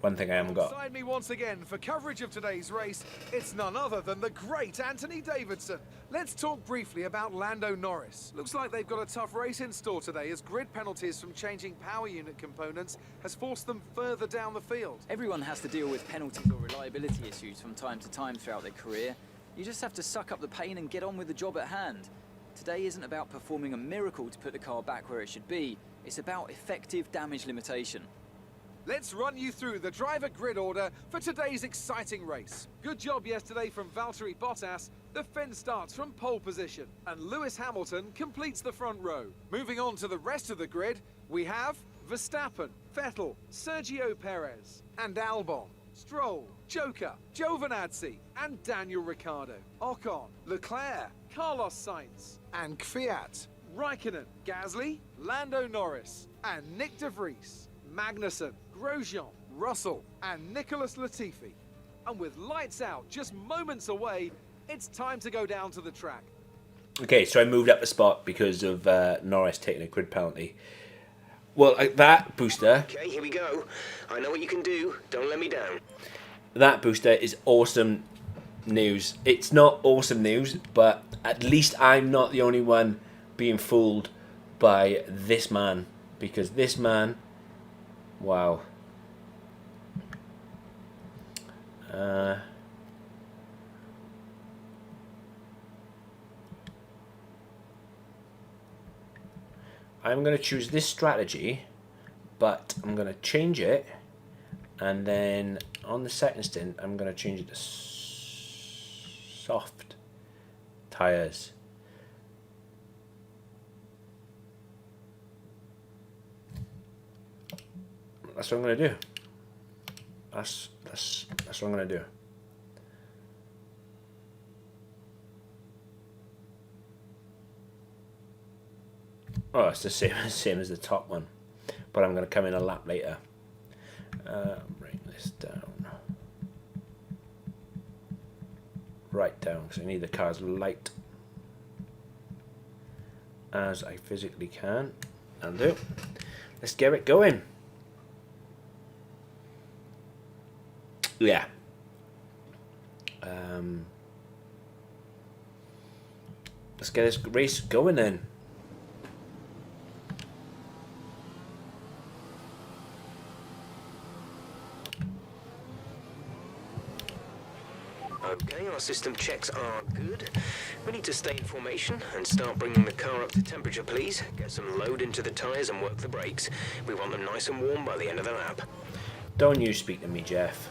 One thing I haven't got. Beside me once again for coverage of today's race, it's none other than the great Anthony Davidson. Let's talk briefly about Lando Norris. Looks like they've got a tough race in store today, as grid penalties from changing power unit components has forced them further down the field. Everyone has to deal with penalties or reliability issues from time to time throughout their career. You just have to suck up the pain and get on with the job at hand. Today isn't about performing a miracle to put the car back where it should be. It's about effective damage limitation. Let's run you through the driver grid order for today's exciting race. Good job yesterday from Valtteri Bottas. The Finn starts from pole position, and Lewis Hamilton completes the front row. Moving on to the rest of the grid, we have Verstappen, Vettel, Sergio Perez, and Albon, Stroll, Joker, Giovinazzi, and Daniel Ricciardo, Ocon, Leclerc, Carlos Sainz, and Kvyat, Raikkonen, Gasly, Lando Norris, and Nick de Vries, Magnussen, Grosjean, Russell, and Nicholas Latifi. And with lights out just moments away, it's time to go down to the track. Okay, so I moved up a spot because of Norris taking a grid penalty. Well, that booster... Okay, here we go. I know what you can do. Don't let me down. That booster is awesome news. It's not awesome news, but at least I'm not the only one being fooled by this man. Because this man... Wow. I'm going to choose this strategy, but I'm going to change it, and then on the second stint I'm going to change it to soft tires. That's what I'm going to do. That's what I'm going to do. Oh, it's the same as the top one, but I'm going to come in a lap later. Bring this down. Right down, because I need the car as light as I physically can. I'll do. Let's get it going. Yeah. Let's get this race going then. Okay, our system checks are good. We need to stay in formation and start bringing the car up to temperature, please. Get some load into the tyres and work the brakes. We want them nice and warm by the end of the lap. Don't you speak to me, Jeff.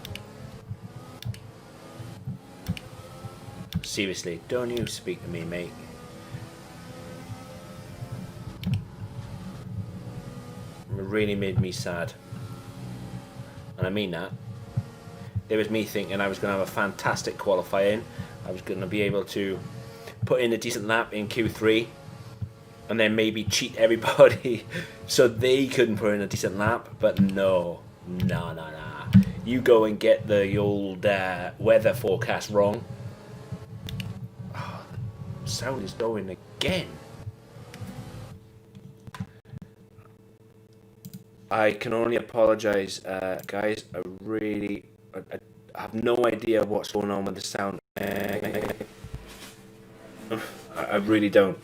Seriously, don't you speak to me, mate. It really made me sad. And I mean that. There was me thinking I was going to have a fantastic qualifying. I was going to be able to put in a decent lap in Q3 and then maybe cheat everybody so they couldn't put in a decent lap. But no. You go and get the old weather forecast wrong. Oh, sound is going again. I can only apologise, guys. I have no idea what's going on with the sound. I really don't.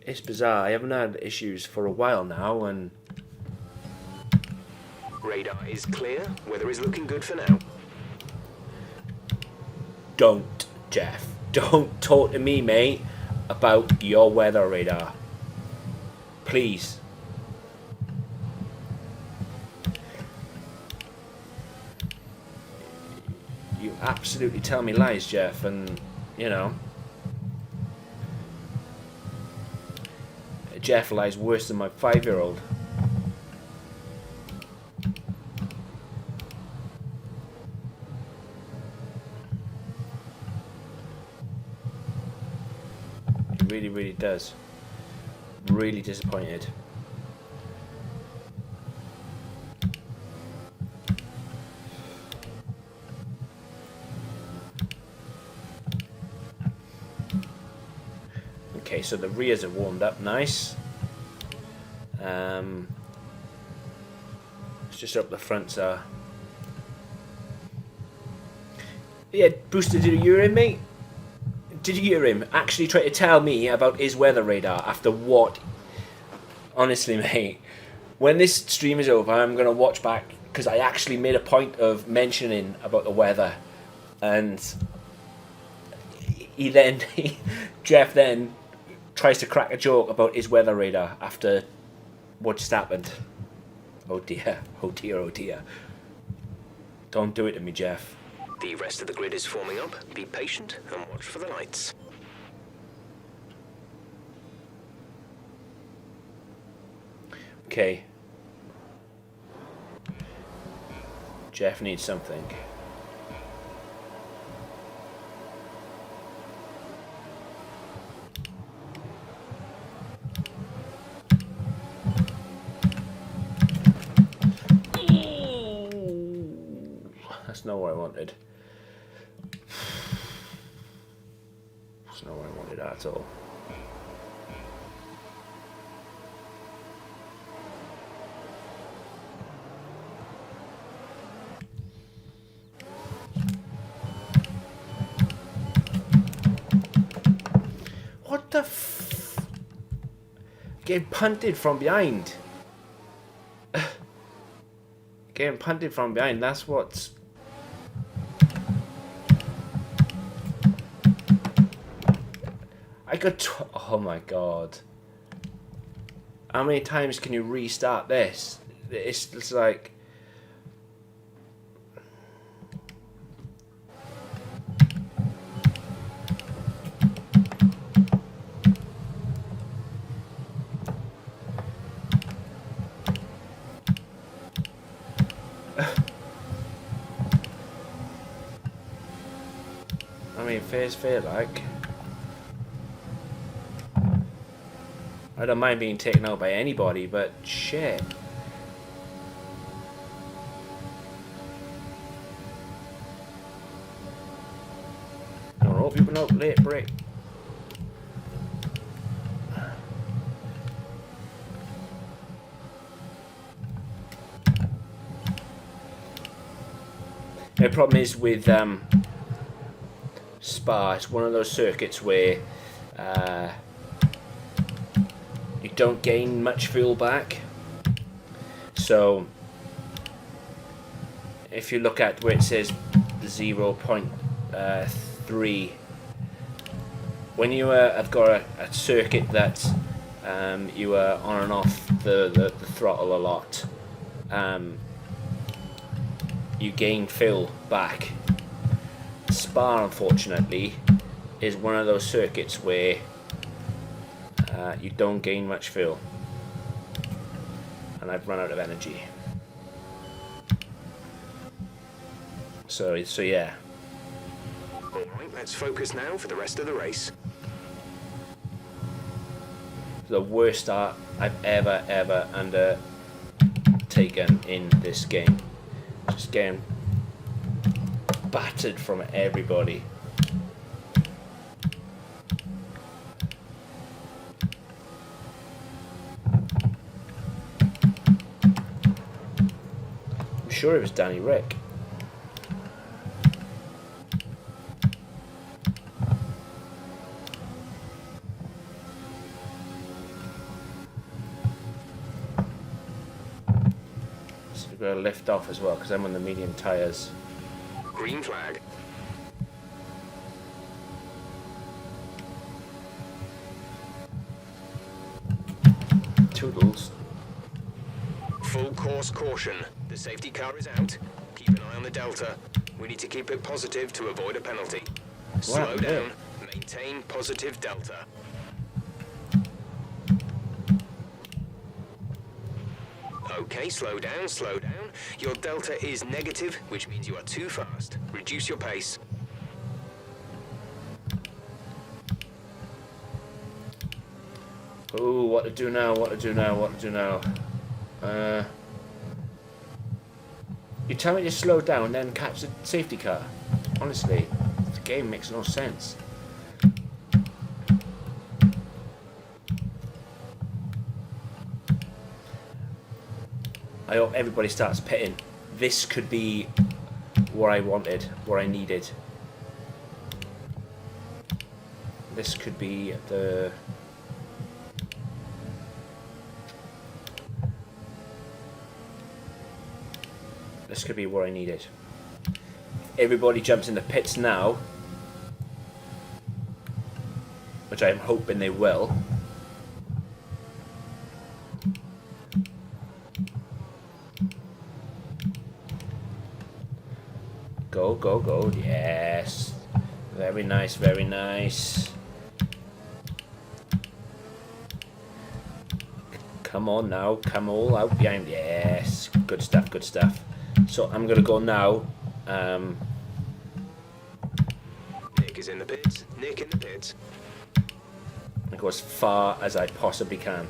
It's bizarre. I haven't had issues for a while now, and Radar is clear. Weather is looking good for now. don't, Jeff. Don't talk to me, mate, about your weather radar. Please. You absolutely tell me lies, Jeff, and, you know, Jeff lies worse than my 5-year-old. He really, really does. Really disappointed. Okay, so the rears are warmed up nice. It's just up the fronts are. Yeah, Brewster, did you hear him, mate? Did you hear him actually try to tell me about his weather radar after what? Honestly, mate, when this stream is over, I'm going to watch back because I actually made a point of mentioning about the weather. And Jeff then tries to crack a joke about his weather radar after what just happened. Oh dear, oh dear, oh dear. Don't do it to me, Jeff. The rest of the grid is forming up. Be patient and watch for the lights. Okay. Jeff needs something. That's not what I wanted. That's not what I wanted at all. What the f... Getting punted from behind. Getting punted from behind, that's what's... I got... Oh my god. How many times can you restart this? It's like... I mean, fair's fair, like. I don't mind being taken out by anybody, but shit. I hope you've been out late, break. The problem is with Spa, it's one of those circuits where you don't gain much fuel back. So if you look at where it says 0.3, when you have got a circuit that you are on and off the throttle a lot, you gain fuel back. Spa, unfortunately, is one of those circuits where you don't gain much fuel, and I've run out of energy. So yeah. Alright, let's focus now for the rest of the race. The worst start I've ever undertaken in this game. Just getting battered from everybody. I'm sure it was Danny Rick. So we've got to lift off as well because I'm on the medium tyres. Green flag. Toodles. Full course caution. The safety car is out. Keep an eye on the delta. We need to keep it positive to avoid a penalty. Slow happened down. there? Maintain positive delta. Okay, slow down, slow down. Your delta is negative, which means you are too fast. Reduce your pace. Oh, what to do now, what to do now, what to do now. You tell me to slow down, then catch the safety car. Honestly, the game makes no sense. I hope everybody starts pitting. This could be what I wanted, what I needed. This could be the... This could be what I needed. Everybody jumps in the pits now, which I'm hoping they will. Go, go, go. Yes. Very nice, very nice. Come on now. Come all out behind. Yes. Good stuff, good stuff. So I'm going to go now. Nick is in the pits. Nick in the pits. I go as far as I possibly can.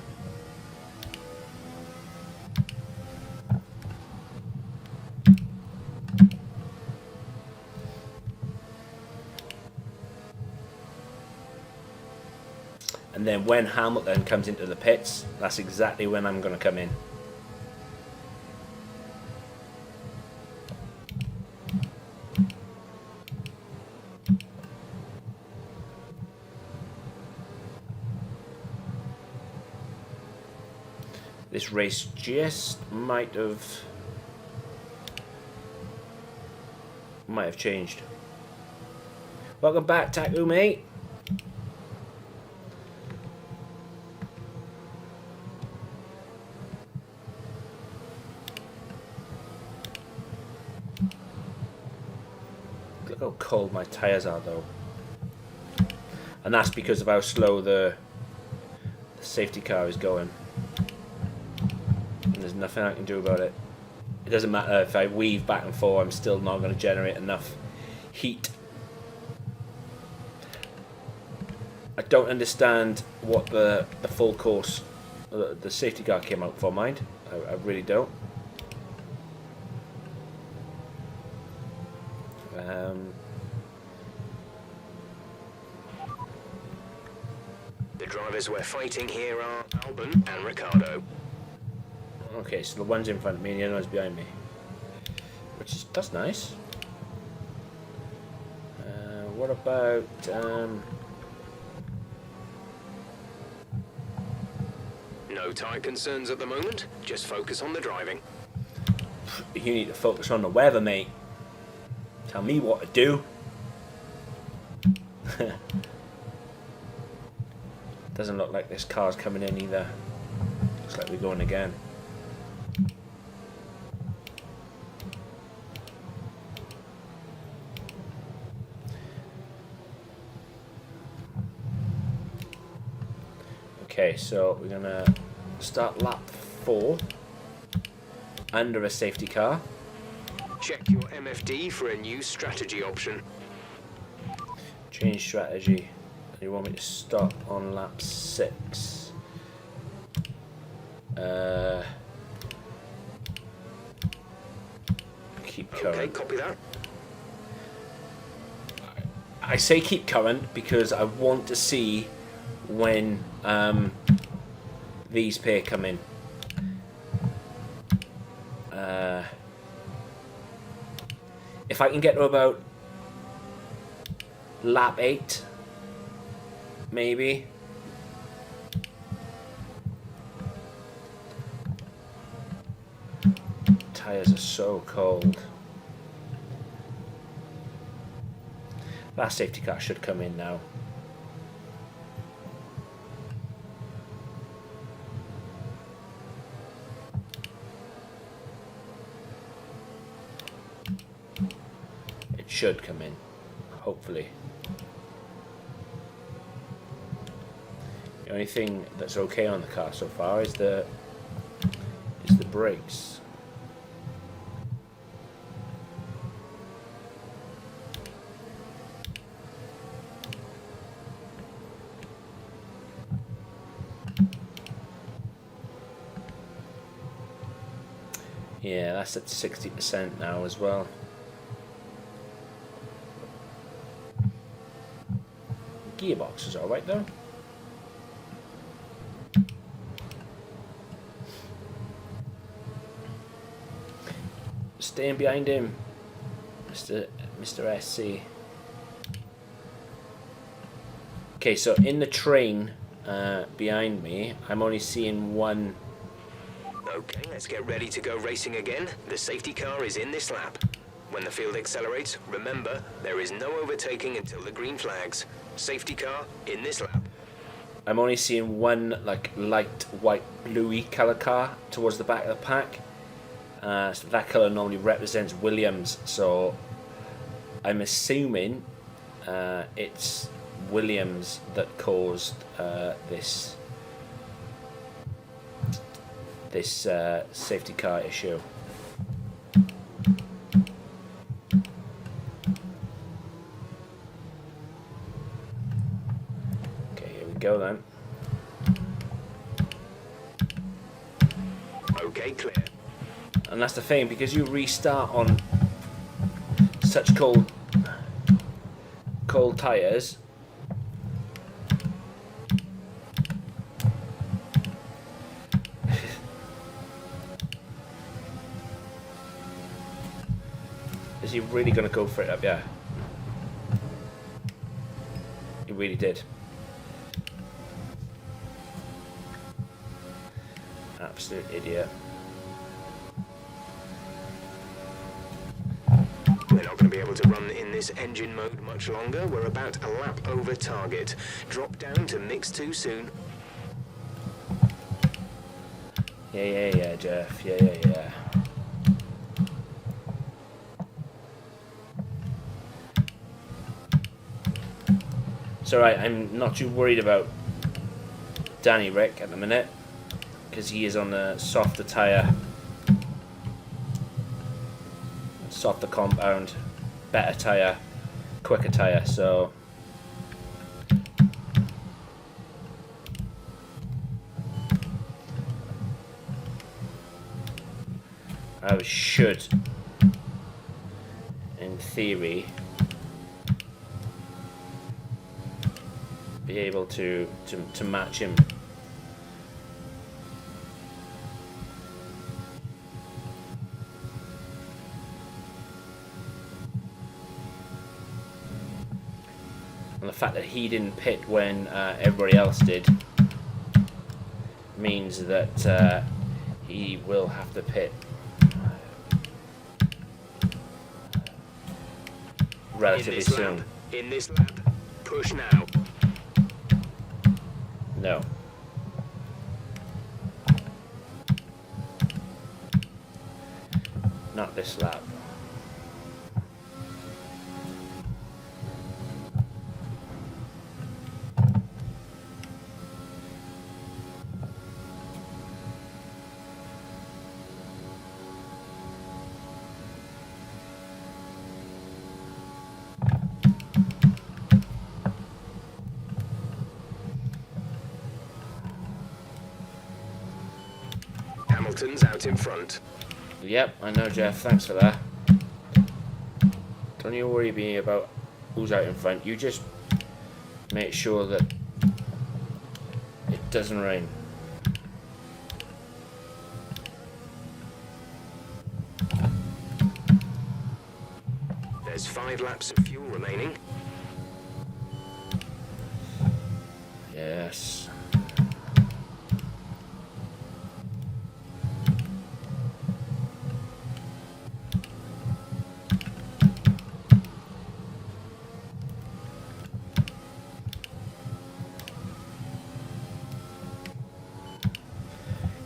And then when Hamilton comes into the pits, that's exactly when I'm going to come in. This race just might have changed. Welcome back, Taku, mate. Look how cold my tyres are, though. And that's because of how slow the safety car is going. And there's nothing I can do about it. It doesn't matter if I weave back and forth, I'm still not going to generate enough heat. I don't understand what the full course, the safety car came out for, mind. I really don't. The drivers we're fighting here are Albon and Ricardo. Okay, so the one's in front of me and the other one's behind me. That's nice. What about... No tyre concerns at the moment. Just focus on the driving. You need to focus on the weather, mate. Tell me what to do. Doesn't look like this car's coming in either. Looks like we're going again. Okay, so we're gonna start lap 4 under a safety car. Check your MFD for a new strategy option. Change strategy. You want me to stop on lap 6. Keep current. Okay, copy that. I say keep current because I want to see when these pair come in. if I can get to about lap 8, maybe. Tires are so cold. That safety car should come in now. It should come in, hopefully. The only thing that's okay on the car so far is the brakes. Yeah, that's at 60% now as well. Gearbox is alright though. Staying behind him, Mr. SC. Okay, so in the train behind me, I'm only seeing one. Okay, let's get ready to go racing again. The safety car is in this lap. When the field accelerates, remember, there is no overtaking until the green flags. Safety car in this lap. I'm only seeing one like light white bluey colour car towards the back of the pack. So that colour normally represents Williams, so I'm assuming it's Williams that caused this safety car issue. Okay, here we go then. Okay, clear. And that's the thing, because you restart on such cold tyres, is he really going to go for it up? Yeah, he really did. Absolute idiot. We're not going to be able to run in this engine mode much longer. We're about a lap over target. Drop down to mix 2 soon. Yeah, Jeff. Yeah. It's alright, I'm not too worried about Danny Rick at the minute, because he is on a softer tyre. Softer compound, better tyre, quicker tyre, so I should, in theory, be able to match him. And the fact that he didn't pit when everybody else did means that he will have to pit relatively soon. In this lap, push now. No. Not this lap. Hamilton's out in front. Yep, I know, Jeff. Thanks for that. Don't you worry me about who's out in front. You just make sure that it doesn't rain. 5 laps of fuel remaining. Yes.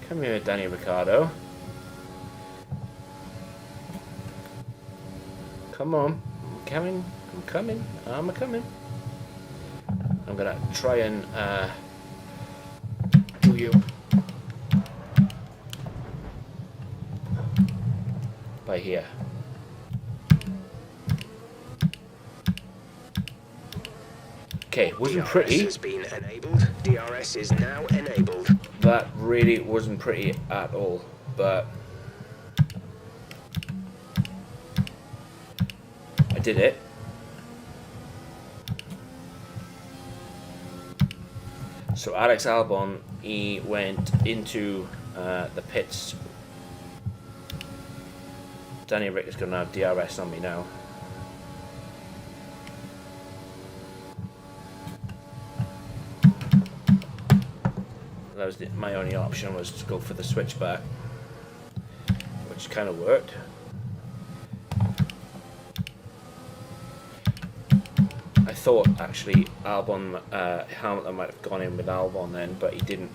Come here, Danny Ricciardo. Come on. I'm coming. I'm coming. I'm coming. I'm gonna try and do you by here. Okay, wasn't DRS pretty. has been enabled. DRS is now enabled. That really wasn't pretty at all, but I did it. So Alex Albon, he went into the pits. Danny Rick is going to have DRS on me now. That was my only option, was to go for the switchback, which kind of worked. I thought actually Albon, Hamilton might have gone in with Albon then, but he didn't.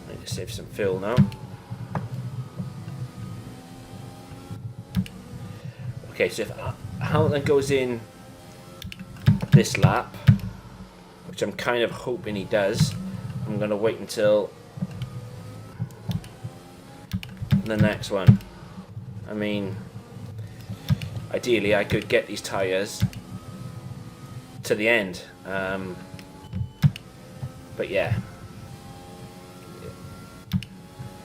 Need to save some fuel now. Okay, so if Hamilton goes in this lap, which I'm kind of hoping he does, I'm going to wait until the next one. I mean, ideally I could get these tyres to the end, but yeah,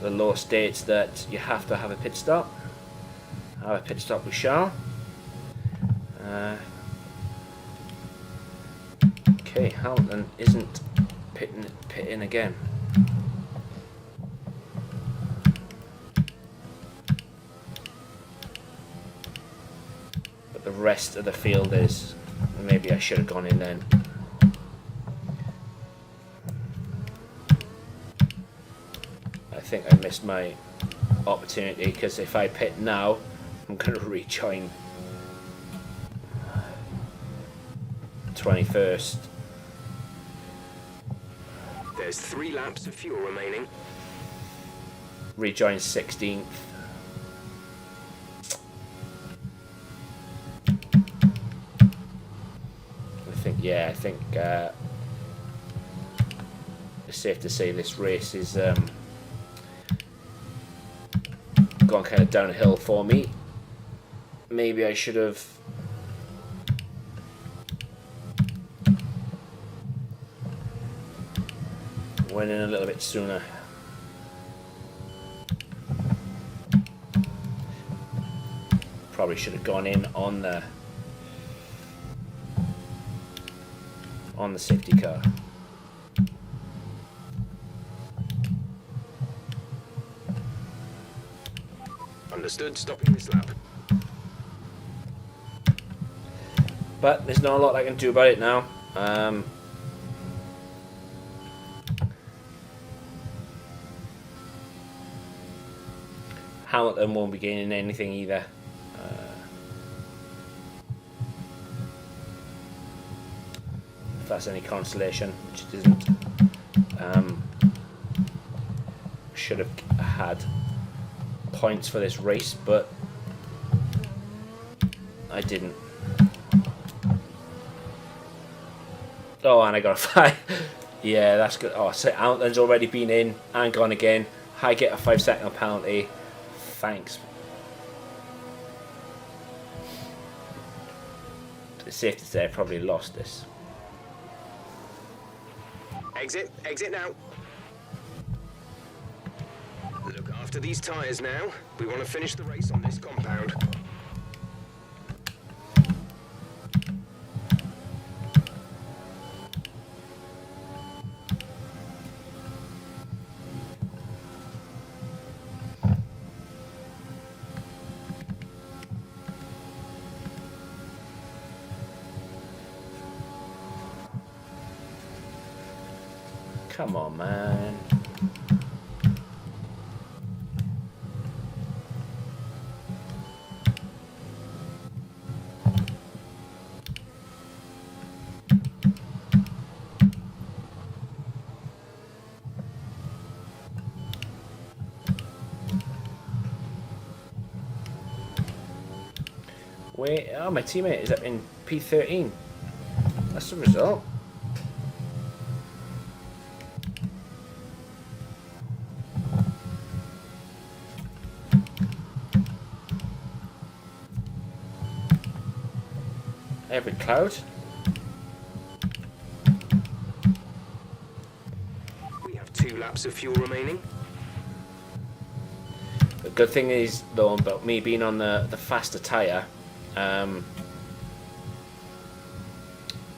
the law states that you have to have a pit stop. Have a pit stop we shall. Okay, Hamilton isn't pitting again. But the rest of the field is. Maybe I should have gone in then. I think I missed my opportunity, because if I pit now, I'm going to rejoin 21st. There's 3 laps of fuel remaining. Rejoin 16th. I think it's safe to say this race is gone kind of downhill for me. Maybe I should have went in a little bit sooner. Probably should have gone in on the safety car. Understood, stopping this lap. But there's not a lot I can do about it now. Hamilton won't be gaining anything either. If that's any consolation, which it isn't. Should have had points for this race, but I didn't. Oh, and I got a 5. Yeah, that's good. Oh, so Hamilton's already been in and gone again. I get a 5-second penalty. Thanks. It's safe to say I probably lost this. Exit now. Look after these tyres now. We want to finish the race on this compound. Come on, man. Wait, oh, my teammate is up in P13. That's the result. Every cloud. We have 2 laps of fuel remaining. The good thing is, though, about me being on the faster tyre, I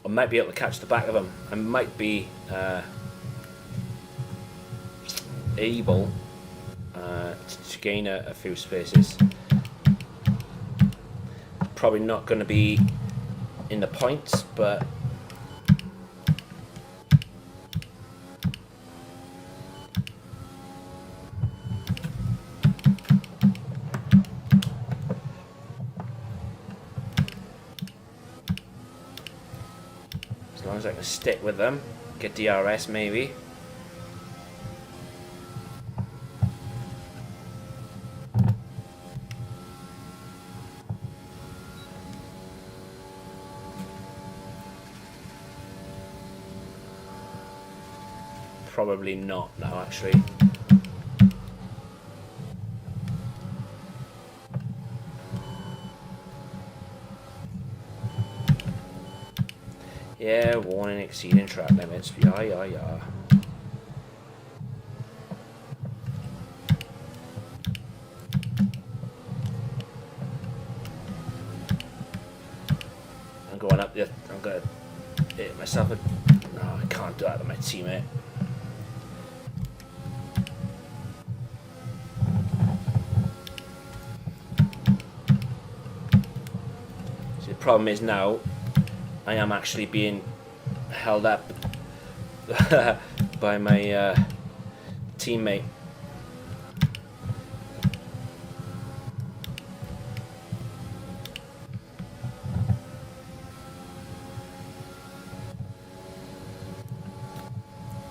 might be able to catch the back of him. I might be able to gain a few spaces. Probably not going to be in the points, but as long as I can stick with them, get DRS maybe. Probably not now, actually. Yeah, warning exceeding track limits. Yeah. I'm going up there. I'm gonna hit myself. No, I can't do that to my teammate. The problem is now I am actually being held up by my teammate.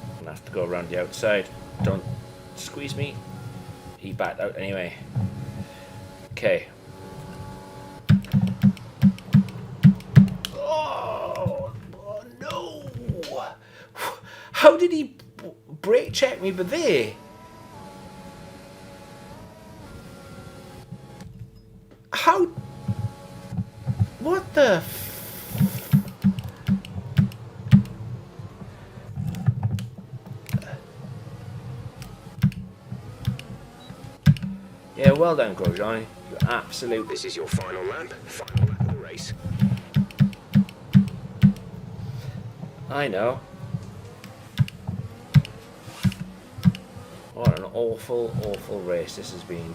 I'm gonna have to go around the outside. Don't squeeze me. He backed out anyway. Okay. How did he brake check me but there? How? What the Yeah, well done, Grosjean. You're absolute. This is your final lap of the race. I know. What an awful race this has been.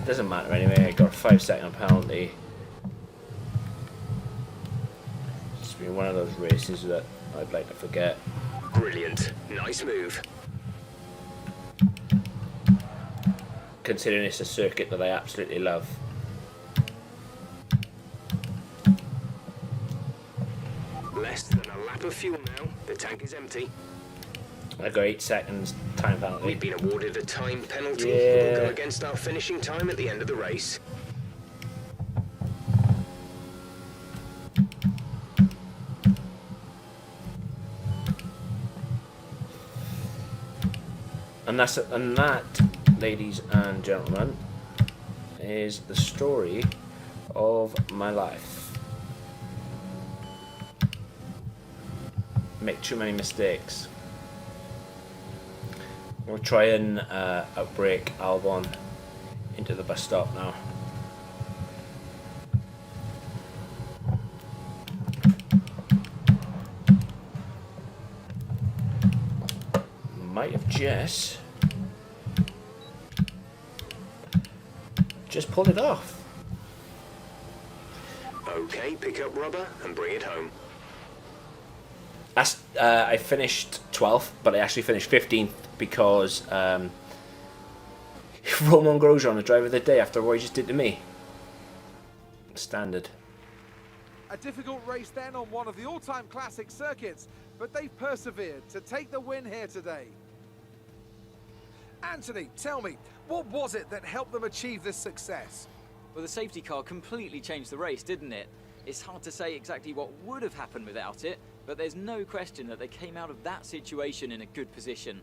Doesn't matter anyway, I got a 5-second penalty. It's been one of those races that I'd like to forget. Brilliant. Nice move. Considering it's a circuit that I absolutely love. Less than a lap of fuel now. The tank is empty. I got 8 seconds time penalty. We've been awarded a time penalty. Yeah. It will go against our finishing time at the end of the race. And that, ladies and gentlemen, is the story of my life. Make too many mistakes. We'll try and outbrake Albon into the bus stop now. might have just pulled it off. Okay, pick up rubber and bring it home. I finished 12th, but I actually finished 15th because Romain Grosjean, the driver of the day, after what he just did to me. Standard. A difficult race then on one of the all-time classic circuits, but they've persevered to take the win here today. Anthony, tell me, what was it that helped them achieve this success? Well, the safety car completely changed the race, didn't it? It's hard to say exactly what would have happened without it, but there's no question that they came out of that situation in a good position.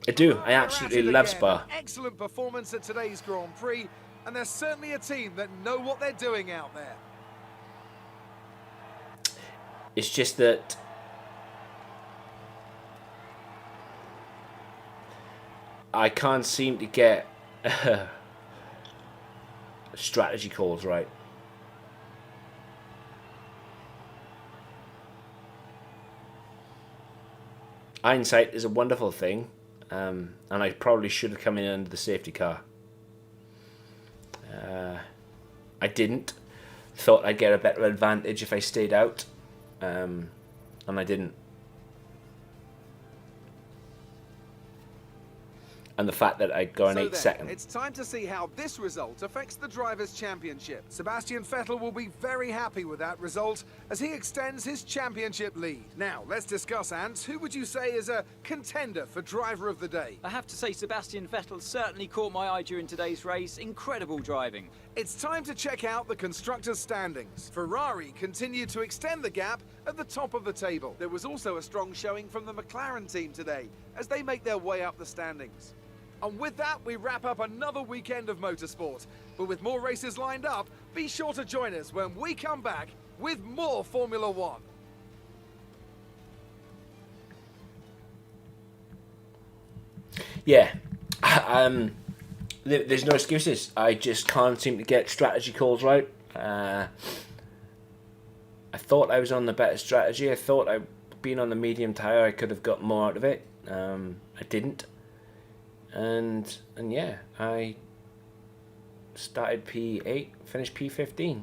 I do. I absolutely love Spa. Excellent performance at today's Grand Prix, and there's certainly a team that know what they're doing out there. It's just that I can't seem to get strategy calls right. Hindsight is a wonderful thing, and I probably should have come in under the safety car. I didn't. Thought I'd get a better advantage if I stayed out, and I didn't. And the fact that I'd gone 8 seconds. It's time to see how this result affects the Drivers' Championship. Sebastian Vettel will be very happy with that result as he extends his championship lead. Now, let's discuss, Ants. Who would you say is a contender for Driver of the Day? I have to say Sebastian Vettel certainly caught my eye during today's race. Incredible driving. It's time to check out the constructors' standings. Ferrari continued to extend the gap at the top of the table. There was also a strong showing from the McLaren team today as they make their way up the standings. And with that, we wrap up another weekend of motorsport. But with more races lined up, be sure to join us when we come back with more Formula One. Yeah, there's no excuses. I just can't seem to get strategy calls right. I thought I was on the better strategy. I thought being on the medium tyre, I could have got more out of it. I didn't. And yeah, I started P8, finished P15,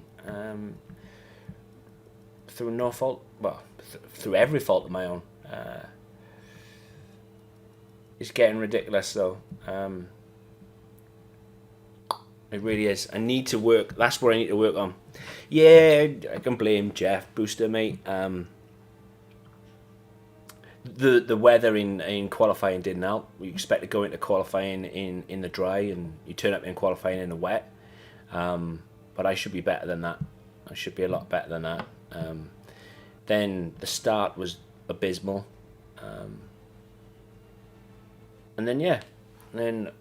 through no fault, well, through every fault of my own. It's getting ridiculous though. It really is. I need to work. That's what I need to work on. Yeah, I can blame Jeff Booster, mate. The weather in qualifying didn't help. We expect to go into qualifying in the dry, and you turn up in qualifying in the wet. But I should be better than that. I should be a lot better than that. Then the start was abysmal. And then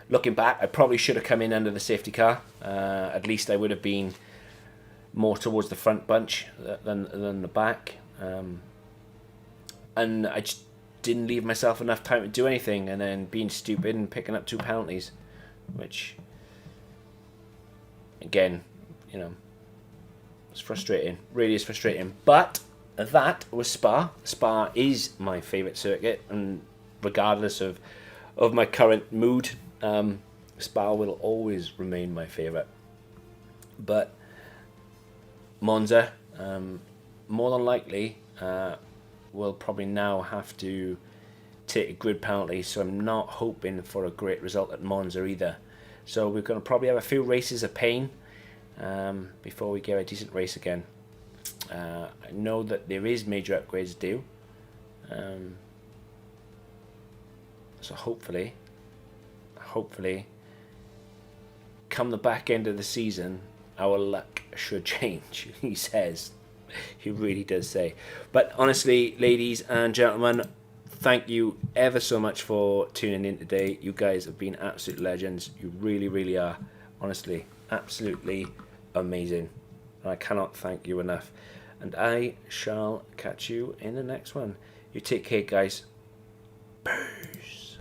looking back, I probably should have come in under the safety car. At least I would have been more towards the front bunch than the back. And I just didn't leave myself enough time to do anything, and then being stupid and picking up 2 penalties, which, again, you know, it's frustrating. Really is frustrating. But that was Spa. Spa is my favourite circuit, and regardless of my current mood, Spa will always remain my favourite. But Monza, more than likely, will probably now have to take a grid penalty, so I'm not hoping for a great result at Monza either. So we're going to probably have a few races of pain before we get a decent race again. I know that there is major upgrades due, so hopefully come the back end of the season our luck should change. He says. He really does say. But honestly, ladies and gentlemen, thank you ever so much for tuning in today. You guys have been absolute legends. You really, really are. Honestly, absolutely amazing. And I cannot thank you enough. And I shall catch you in the next one. You take care, guys. Peace.